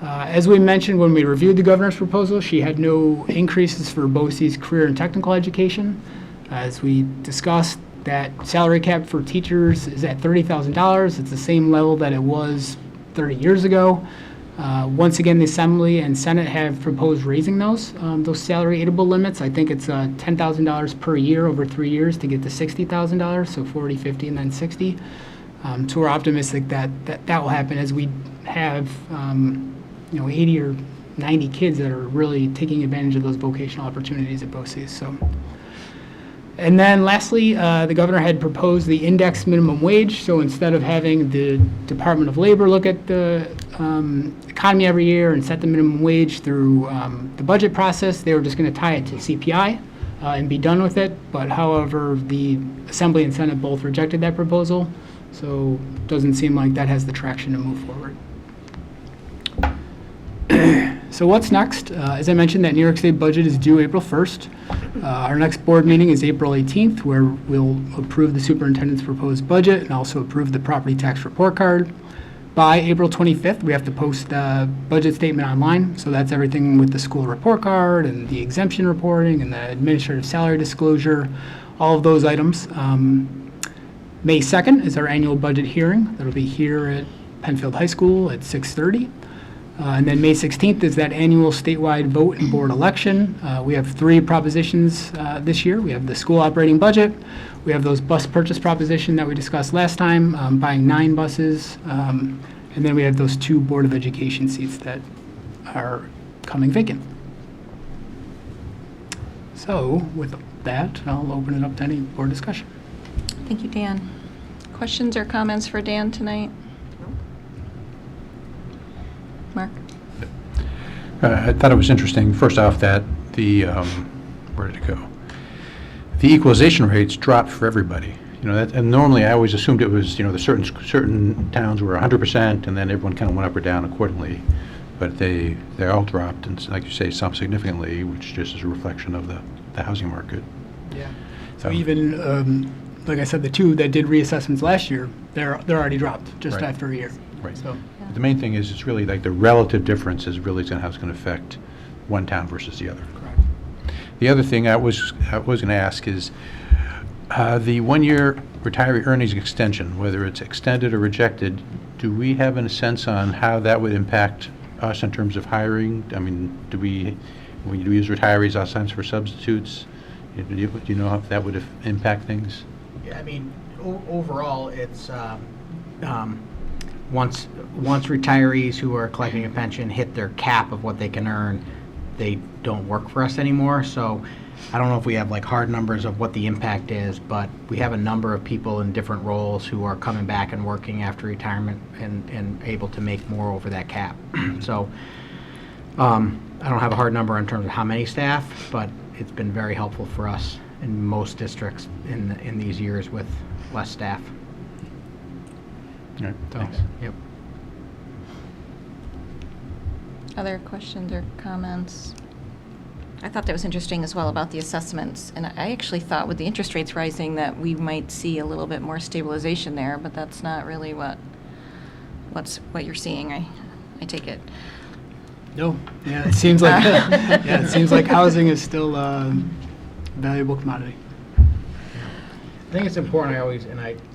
As we mentioned when we reviewed the governor's proposal, she had no increases for BOCES career and technical education. As we discussed, that salary cap for teachers is at $30,000. It's the same level that it was 30 years ago. Once again, the Assembly and Senate have proposed raising those salary aidable limits. I think it's $10,000 per year over 3 years to get to $60,000, so 40, 50, and then 60. So we're optimistic that will happen as we have 80 or 90 kids that are really taking advantage of those vocational opportunities at BOCES. So, and then lastly, the governor had proposed the index minimum wage. So instead of having the Department of Labor look at the economy every year and set the minimum wage through the budget process, they were just going to tie it to CPI and be done with it. But however, the Assembly and Senate both rejected that proposal. So it doesn't seem like that has the traction to move forward. So what's next? As I mentioned, that New York State budget is due April 1st. Our next board meeting is April 18th, where we'll approve the superintendent's proposed budget and also approve the property tax report card. By April 25th, we have to post the budget statement online. So that's everything with the school report card and the exemption reporting and the administrative salary disclosure, all of those items. May 2nd is our annual budget hearing. That'll be here at Penfield High School at 6:30. And then May 16th is that annual statewide vote and board election. We have 3 propositions this year. We have the school operating budget. We have those bus purchase proposition that we discussed last time, buying 9 buses. And then we have those 2 Board of Education seats that are coming vacant. So with that, I'll open it up to any board discussion. Thank you, Dan. Questions or comments for Dan tonight? Mark? I thought it was interesting, first off, that where did it go? The equalization rates dropped for everybody. And normally I always assumed it was, the certain towns were 100%, and then everyone kind of went up or down accordingly. But they all dropped, and like you say, some significantly, which just is a reflection of the housing market. Yeah. So even, like I said, the 2 that did reassessments last year, they're already dropped just Right. after a year. Right. So. The main thing is it's really like the relative difference is really how it's going to affect one town versus the other. Correct. The other thing I was going to ask is the 1-year retiree earnings extension, whether it's extended or rejected, do we have a sense on how that would impact us in terms of hiring? I mean, do we use retirees oftentimes for substitutes? Do you know how that would impact things? Yeah, I mean, overall, it's once retirees who are collecting a pension hit their cap of what they can earn, they don't work for us anymore. So I don't know if we have like hard numbers of what the impact is, but we have a number of people in different roles who are coming back and working after retirement and able to make more over that cap. So I don't have a hard number in terms of how many staff, but it's been very helpful for us in most districts in these years with less staff. All right, So, thanks. Yep. Other questions or comments? I thought that was interesting as well about the assessments, and I actually thought with the interest rates rising that we might see a little bit more stabilization there, but that's not really what you're seeing. I take it. No, yeah, it seems like it seems like housing is still a valuable commodity. I think it's important.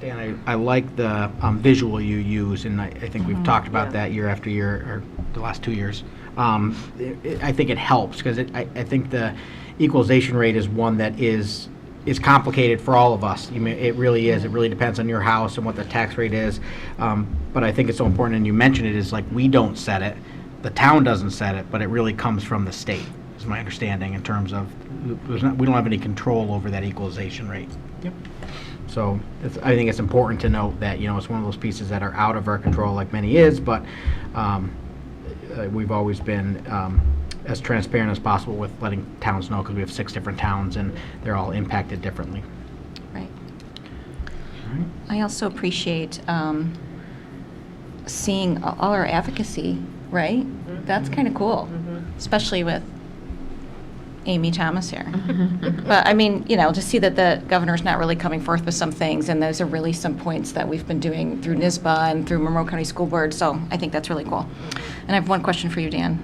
Dan, I like the visual you use, and I think we've talked about that year after year, or the last 2 years. I think it helps because I think the equalization rate is one that is complicated for all of us. It really is. It really depends on your house and what the tax rate is. But I think it's so important, and you mentioned it, is like we don't set it, the town doesn't set it, but it really comes from the state, is my understanding, in terms of we don't have any control over that equalization rate. Yep. So I think it's important to note that, it's one of those pieces that are out of our control, like many is, but we've always been as transparent as possible with letting towns know, because we have 6 different towns and they're all impacted differently. Right. I also appreciate seeing all our advocacy, right? That's kind of cool, especially with Amy Thomas here. But I mean, to see that the governor's not really coming forth with some things, and those are really some points that we've been doing through NISBA and through Monroe County School Board, so I think that's really cool. And I have one question for you, Dan.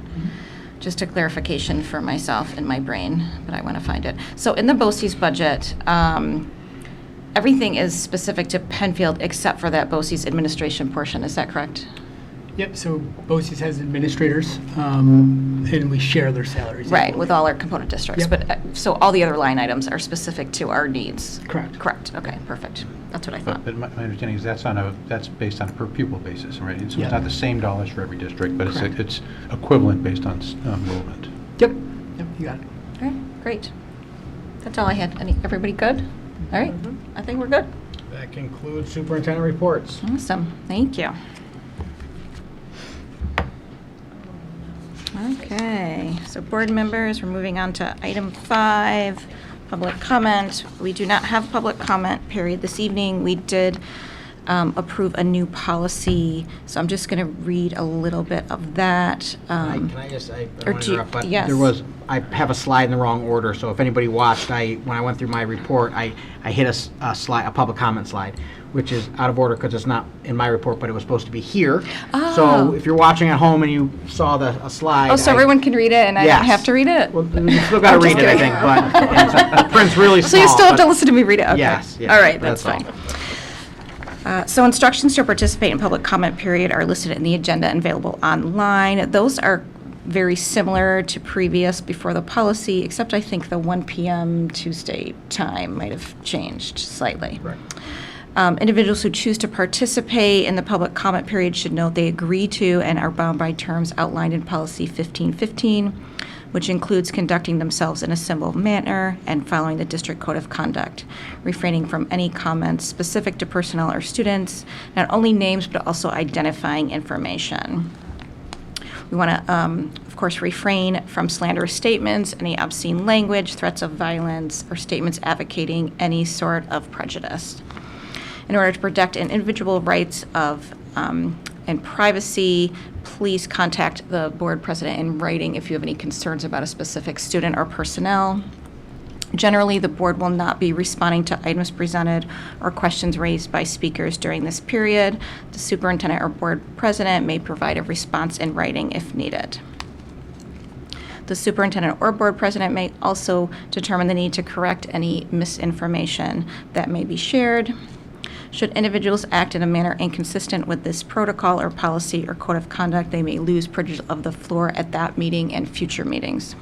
Just a clarification for myself in my brain, but I want to find it. So in the BOCES budget, everything is specific to Penfield except for that BOCES administration portion, is that correct? Yep, so BOCES has administrators, and we share their salaries. Right, equally. with all our component districts. Yep. But, so all the other line items are specific to our needs? Correct. Correct, okay, perfect. That's what I thought. But my understanding is that's based on a per pupil basis, right? So Yeah. it's not the same dollars for every district, but Correct. it's equivalent based on enrollment. Yep, you got it. All right, great. That's all I had. Everybody good? All right, I think we're good. That concludes superintendent reports. Awesome, thank you. Okay, so board members, we're moving on to item 5, public comment. We do not have public comment period this evening. We did approve a new policy, so I'm just going to read a little bit of that. Can I just, I or don't want do to you- interrupt, but yes. I have a slide in the wrong order, so if anybody watched, when I went through my report, I hit a slide, a public comment slide, which is out of order because it's not in my report, but it was supposed to be here. Oh. So if you're watching at home and you saw a slide. Oh, so everyone can read it and I Yes. don't have to read it? Well, you still got to I'm just read it, I kidding. think, but the print's really small. So you still have to but- listen to me read it? Okay. Yes, yes, All right, that's that's fine. So instructions to participate in public comment period are listed in the agenda and available online. Those are very similar to previous before the policy, except I think the 1 p.m. Tuesday time might have changed slightly. Right. Individuals who choose to participate in the public comment period should note they agree to and are bound by terms outlined in Policy 1515, which includes conducting themselves in a civil manner and following the district code of conduct, refraining from any comments specific to personnel or students, not only names but also identifying information. We want to, of course, refrain from slanderous statements, any obscene language, threats of violence, or statements advocating any sort of prejudice. In order to protect an individual rights of and privacy, please contact the board president in writing if you have any concerns about a specific student or personnel. Generally, the board will not be responding to items presented or questions raised by speakers during this period. The superintendent or board president may provide a response in writing if needed. The superintendent or board president may also determine the need to correct any misinformation that may be shared. Should individuals act in a manner inconsistent with this protocol or policy or code of conduct, they may lose privilege of the floor at that meeting and future meetings.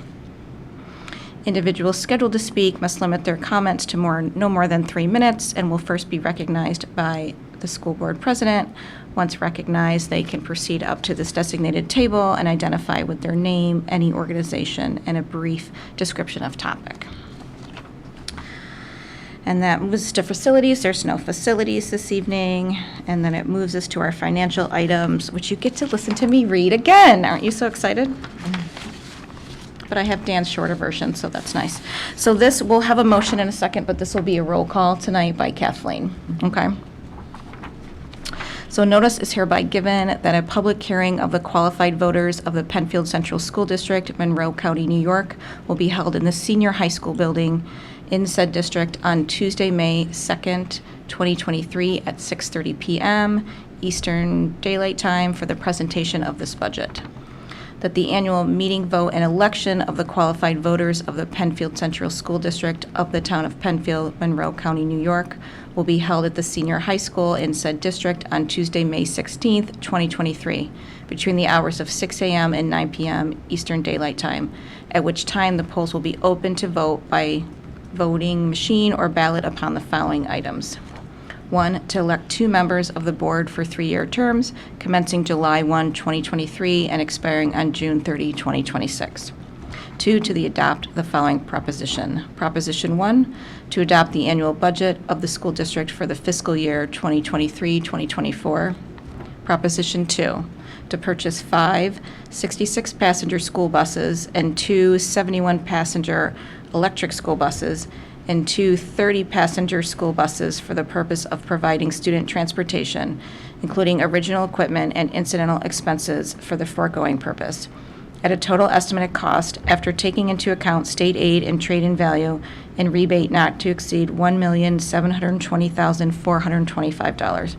Individuals scheduled to speak must limit their comments to no more than 3 minutes and will first be recognized by the school board president. Once recognized, they can proceed up to this designated table and identify with their name, any organization, and a brief description of topic. And that moves us to facilities. There's no facilities this evening. And then it moves us to our financial items, which you get to listen to me read again. Aren't you so excited? but I have Dan's shorter version, so that's nice. So this, we'll have a motion in a second, but this will be a roll call tonight by Kathleen, okay? So notice is hereby given that a public hearing of the qualified voters of the Penfield Central School District, Monroe County, New York, will be held in the senior high school building in said district on Tuesday, May 2nd, 2023 at 6:30 p.m. Eastern Daylight Time for the presentation of this budget. That the annual meeting, vote, and election of the qualified voters of the Penfield Central School District of the Town of Penfield, Monroe County, New York, will be held at the senior high school in said district on Tuesday, May 16th, 2023, between the hours of 6 a.m. and 9 p.m. Eastern Daylight Time, at which time the polls will be open to vote by voting machine or ballot upon the following items. 1, to elect 2 members of the board for 3-year terms, commencing July 1, 2023, and expiring on June 30, 2026. 2, to adopt the following proposition. Proposition 1, to adopt the annual budget of the school district for the fiscal year 2023-2024. Proposition 2, to purchase 5 66-passenger school buses and 2 71-passenger electric school buses and 2 30-passenger school buses for the purpose of providing student transportation, including original equipment and incidental expenses for the foregoing purpose, at a total estimated cost after taking into account state aid and trade-in value and rebate not to exceed $1,720,425,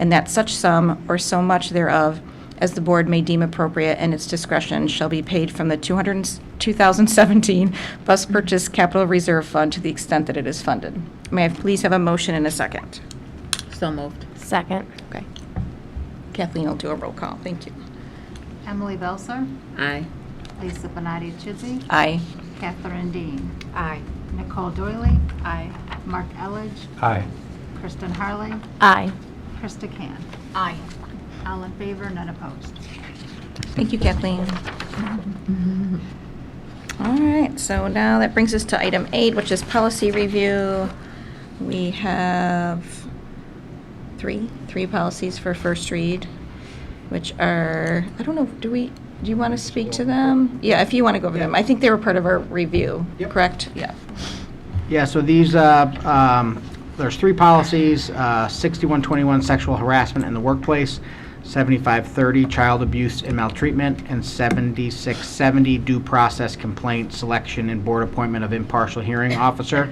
and that such sum or so much thereof as the board may deem appropriate in its discretion shall be paid from the 2017 Bus Purchase Capital Reserve Fund to the extent that it is funded. May I please have a motion and a second? So moved. Second. Okay. Kathleen will do a roll call. Thank you. Emily Belcer, Aye. Lisa Benati-Chidsey, Aye. Catherine Dean, Aye. Nicole Doyley. Aye. Mark Elledge, Aye. Christin Harley, Aye. Krista Can. Aye. All in favor, none opposed. Thank you, Kathleen. All right, so now that brings us to item 8, which is policy review. We have three policies for first read, which are, I don't know, do you want to speak to them? Yeah, if you want to go over them. I think they were part of our review, Yep. correct? Yeah. Yeah, so these, there's 3 policies, 6121 sexual harassment in the workplace, 7530 child abuse and maltreatment, and 7670 due process complaint selection and board appointment of impartial hearing officer.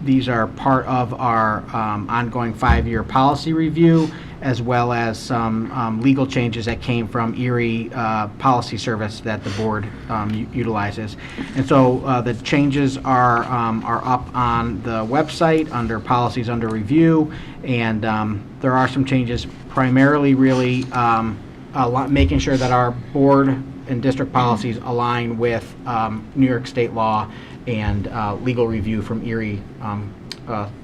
These are part of our ongoing 5-year policy review, as well as some legal changes that came from Erie Policy Service that the board utilizes. And so the changes are up on the website under policies under review, and there are some changes primarily really making sure that our board and district policies align with New York state law and legal review from Erie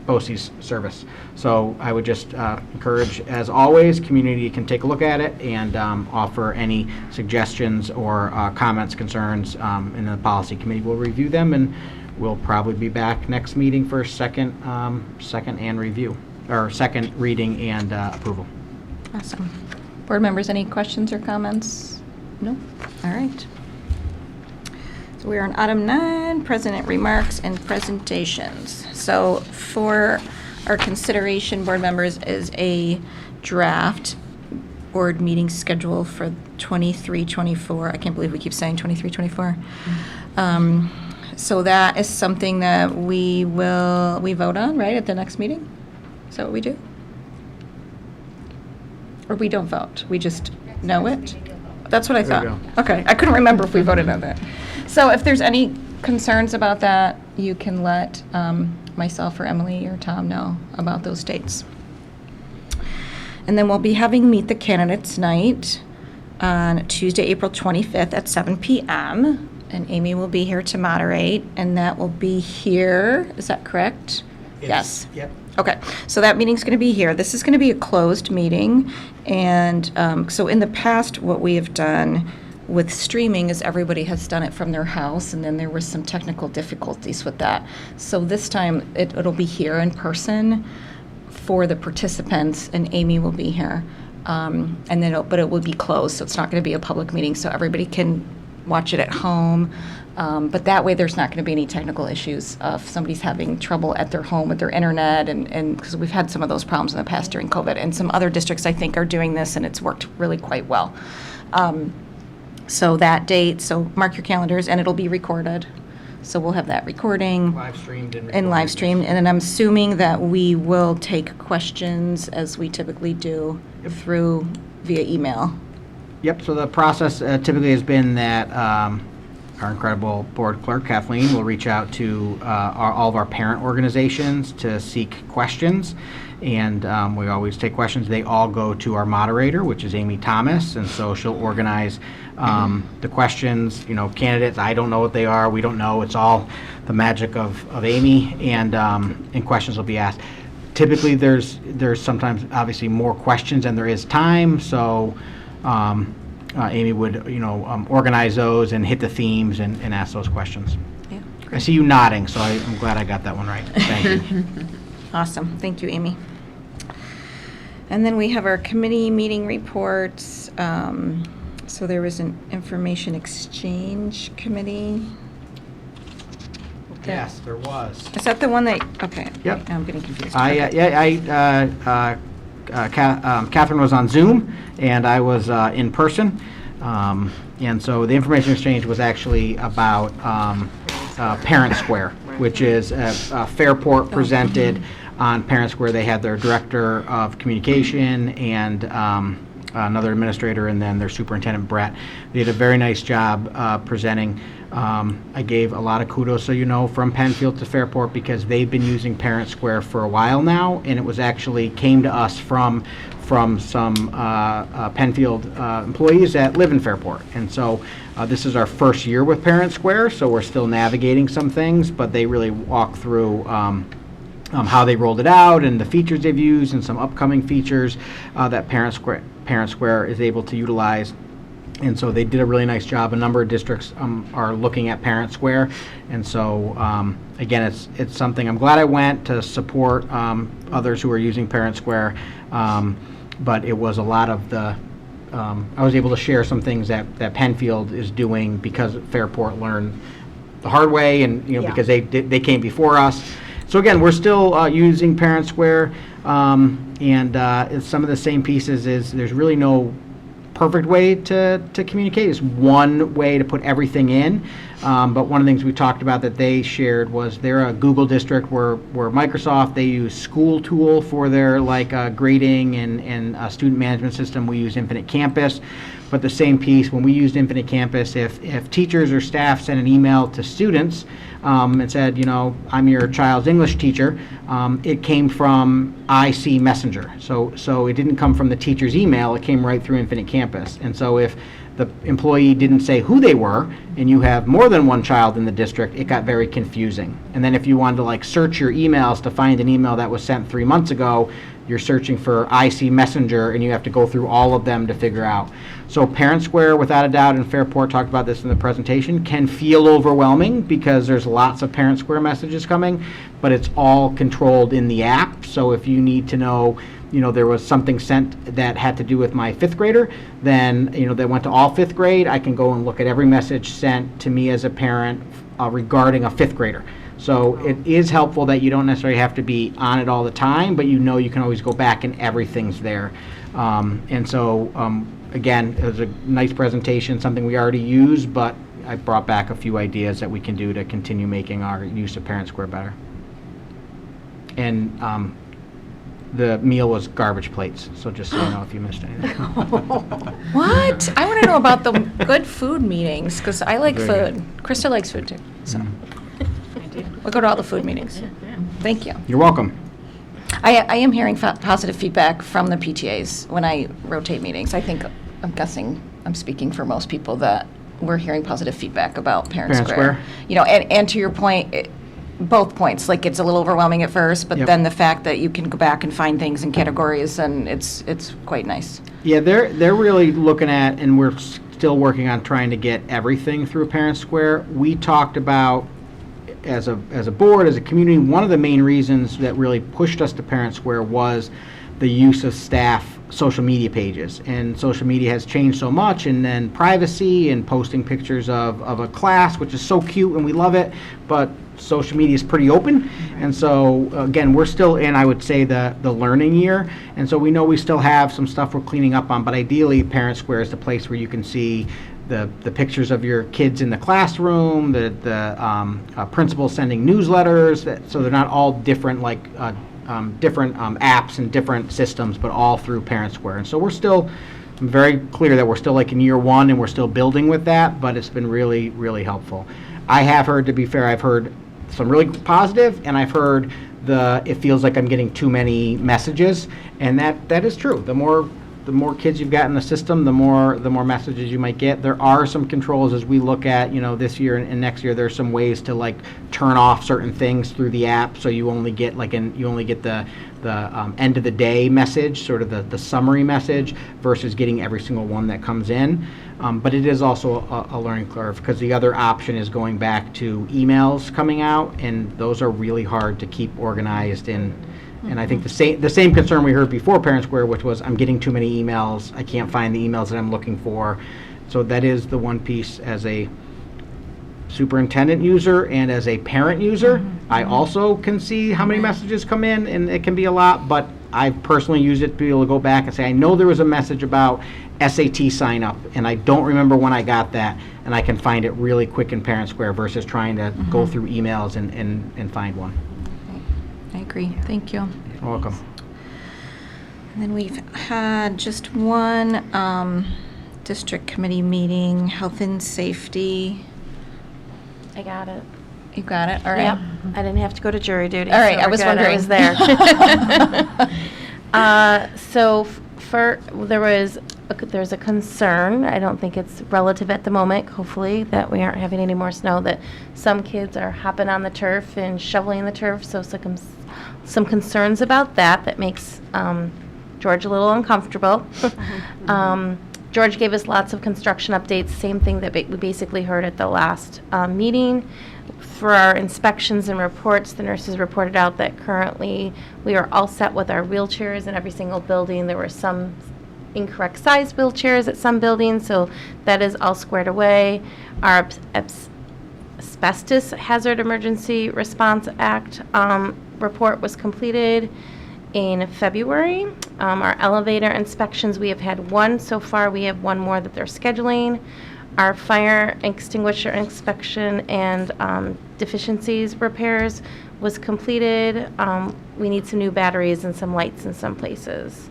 BOCES service. So I would just encourage, as always, community can take a look at it and offer any suggestions or comments, concerns, and the policy committee will review them, and we'll probably be back next meeting for second and review, or second reading and approval. Awesome. Board members, any questions or comments? No? All right. So we are on item 9, president remarks and presentations. So for our consideration, board members, is a draft board meeting schedule for 23-24. I can't believe we keep saying 23-24. So that is something that we vote on, right, at the next meeting? Is that what we do? Or we don't vote, we just know it? That's what I There thought. you Okay, I couldn't remember if we voted on that. So if there's any concerns about that, you can let myself or Emily or Tom know about those dates. And then we'll be having Meet the Candidates Night on Tuesday, April 25th at 7 p.m. And Amy will be here to moderate, and that will be here, is that correct? Yes. Yep. Okay, so that meeting's going to be here. This is going to be a closed meeting, and so in the past, what we have done with streaming is everybody has done it from their house, and then there were some technical difficulties with that. So this time, it'll be here in person for the participants, and Amy will be here. And then, but it will be closed, so it's not going to be a public meeting, so everybody can watch it at home. But that way, there's not going to be any technical issues if somebody's having trouble at their home with their internet, and because we've had some of those problems in the past during COVID. And some other districts, I think, are doing this, and it's worked really quite well. So that date, so mark your calendars, and it'll be recorded. So we'll have that recording. Live streamed And live streamed, and then I'm assuming that we will take questions as we typically do through via email. Yep, so the process typically has been that our incredible board clerk, Kathleen, will reach out to all of our parent organizations to seek questions. And we always take questions. They all go to our moderator, which is Amy Thomas, and so she'll organize the questions. Candidates, I don't know what they are. We don't know. It's all the magic of Amy, and questions will be asked. Typically, there's sometimes obviously more questions than there is time, so Amy would organize those and hit the themes and ask those questions. Yeah, I see you nodding, so I'm glad I got that one right. Thank you. Awesome. Thank you, Amy. And then we have our committee meeting reports. So there was an information exchange committee. Yes, there was. Is that the one that, okay. Yep. I'm getting confused. Catherine was on Zoom, and I was in person. And so the information exchange was actually about Parent Square, which is Fairport presented on Parent Square. They had their director of communication and another administrator, and then their superintendent, Brett. They did a very nice job presenting. I gave a lot of kudos, from Penfield to Fairport, because they've been using Parent Square for a while now, and it was actually came to us from some Penfield employees that live in Fairport. And so this is our first year with Parent Square, so we're still navigating some things, but they really walk through how they rolled it out and the features they've used and some upcoming features that Parent Square is able to utilize. And so they did a really nice job. A number of districts are looking at Parent Square. And so, again, it's something I'm glad I went to support others who are using Parent Square. But it was a lot of the, I was able to share some things that Penfield is doing because Fairport learned the hard way, and because they came before us. So again, we're still using Parent Square, and it's some of the same pieces. Is there's really no perfect way to communicate. It's one way to put everything in, but one of the things we talked about that they shared was they're a Google district where Microsoft, they use School Tool for their grading and student management system. We use Infinite Campus. But the same piece, when we used Infinite Campus, if teachers or staff sent an email to students and said, I'm your child's English teacher, it came from IC Messenger. So it didn't come from the teacher's email, it came right through Infinite Campus. And so if the employee didn't say who they were, and you have more than one child in the district, it got very confusing. And then if you wanted to search your emails to find an email that was sent 3 months ago, you're searching for IC Messenger, and you have to go through all of them to figure out. So Parent Square, without a doubt, and Fairport talked about this in the presentation, can feel overwhelming because there's lots of Parent Square messages coming, but it's all controlled in the app. So if you need to know, there was something sent that had to do with my 5th grader, then, that went to all 5th grade, I can go and look at every message sent to me as a parent regarding a 5th grader. So it is helpful that you don't necessarily have to be on it all the time, but you can always go back and everything's there. And so, again, it was a nice presentation, something we already use, but I brought back a few ideas that we can do to continue making our use of Parent Square better. And the meal was garbage plates, so just so you know if you missed anything. What? I want to know about the good food meetings, because I like Very food. Krista likes food, too, so. We'll go to all the food meetings. Thank you. You're welcome. I am hearing positive feedback from the PTAs when I rotate meetings. I'm guessing I'm speaking for most people that we're hearing positive feedback about Parent Square. And to your point, both points, it's a little overwhelming at first, but then the fact that you can go back and find things in categories, and it's quite nice. Yeah, they're really looking at, and we're still working on trying to get everything through Parent Square. We talked about, as a board, as a community, one of the main reasons that really pushed us to Parent Square was the use of staff social media pages. And social media has changed so much, and then privacy and posting pictures of a class, which is so cute and we love it, but social media is pretty open. And so, again, we're still in, I would say, the learning year. And so we know we still have some stuff we're cleaning up on, but ideally, Parent Square is the place where you can see the pictures of your kids in the classroom, the principals sending newsletters, so they're not all different, like different apps and different systems, but all through Parent Square. And so we're still very clear that we're still like in year one, and we're still building with that, but it's been really, really helpful. I have heard, to be fair, I've heard some really positive, and I've heard it feels like I'm getting too many messages, and that is true. The more kids you've got in the system, the more messages you might get. There are some controls as we look at, this year and next year. There's some ways to like turn off certain things through the app, so you only get the end of the day message, sort of the summary message, versus getting every single one that comes in. But it is also a learning curve, because the other option is going back to emails coming out, and those are really hard to keep organized in. And I think the same concern we heard before Parent Square, which was I'm getting too many emails, I can't find the emails that I'm looking for. So that is the one piece. As a superintendent user and as a parent user, I also can see how many messages come in, and it can be a lot, but I've personally used it to be able to go back and say, I know there was a message about SAT sign up, and I don't remember when I got that, and I can find it really quick in Parent Square versus trying to go through emails and find one. I agree. Thank you. You're welcome. And then we've had just one district committee meeting, health and safety. I got it. You got it? All right. Yep. I didn't have to go to jury duty. All right, so I was we're good. wondering. I was there. There's a concern. I don't think it's relative at the moment, hopefully, that we aren't having any more snow, that some kids are hopping on the turf and shoveling the turf. So some concerns about that makes George a little uncomfortable. George gave us lots of construction updates, same thing that we basically heard at the last meeting. For our inspections and reports, the nurses reported out that currently we are all set with our wheelchairs in every single building. There were some incorrect size wheelchairs at some buildings, so that is all squared away. Our Asbestos Hazard Emergency Response Act report was completed in February. Our elevator inspections, we have had one so far. We have one more that they're scheduling. Our fire extinguisher inspection and deficiencies repairs was completed. We need some new batteries and some lights in some places.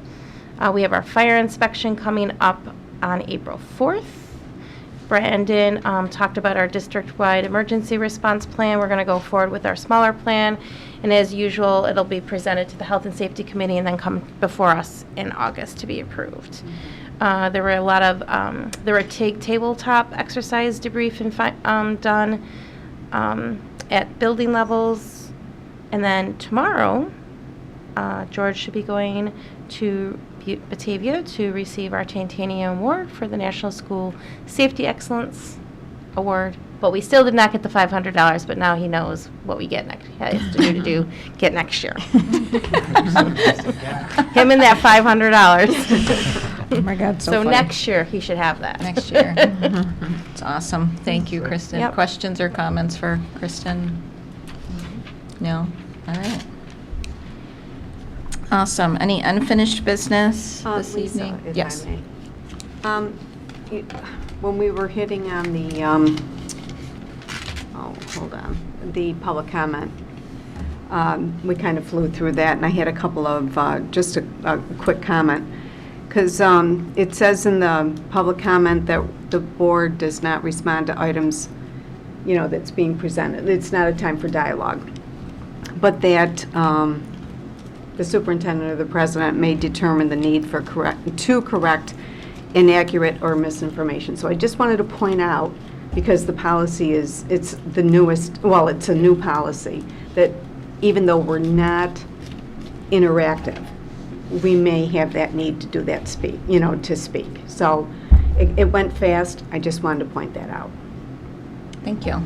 We have our fire inspection coming up on April 4th. Brandon talked about our district-wide emergency response plan. We're going to go forward with our smaller plan, and as usual, it'll be presented to the Health and Safety Committee and then come before us in August to be approved. There were a lot of tabletop exercise debrief done at building levels, and then tomorrow, George should be going to Batavia to receive our Titanium Award for the National School Safety Excellence Award. But we still did not get the $500, but now he knows what we get next. He has to get next year. Him and that $500. Oh my God, so funny. Next year he should have that. Next year. It's awesome. Thank you, Kristen. Yep. Questions or comments for Kristen? No? All right. Awesome. Any unfinished business this Lisa, evening? if Yes. I may. When we were hitting on the, the public comment, we kind of flew through that, and I had a couple of, just a quick comment. Because it says in the public comment that the board does not respond to items, that's being presented. It's not a time for dialogue. But that the superintendent or the president may determine the need for to correct inaccurate or misinformation. So I just wanted to point out, because the policy it's the newest, well, it's a new policy, that even though we're not interactive, we may have that need to do that to speak. So it went fast. I just wanted to point that out. Thank you.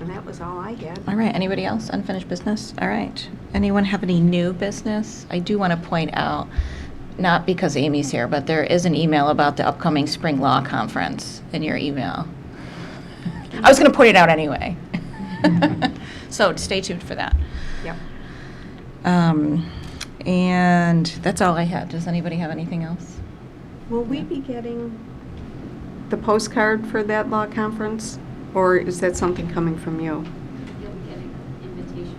And that was all I had. All right, anybody else, unfinished business? All right. Anyone have any new business? I do want to point out, not because Amy's here, but there is an email about the upcoming spring law conference in your email. I was going to point it out anyway. So stay tuned for that. Yep. And that's all I had. Does anybody have anything else? Will we be getting the postcard for that law conference? Or is that something coming from you? You'll be getting an invitation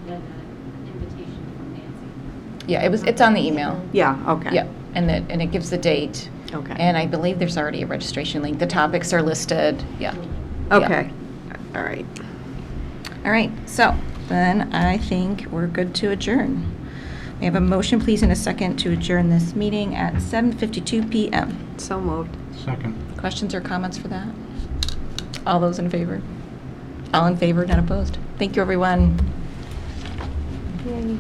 from Nancy. Yeah, it's on the email. Yeah, okay. Yeah, and it gives the date. Okay. And I believe there's already a registration link. The topics are listed. Yeah. Okay. All right. All right, so then I think we're good to adjourn. We have a motion, please, and a second to adjourn this meeting at 7:52 PM. So moved. Second. Questions or comments for that? All those in favor? All in favor, none opposed? Thank you, everyone. Yay.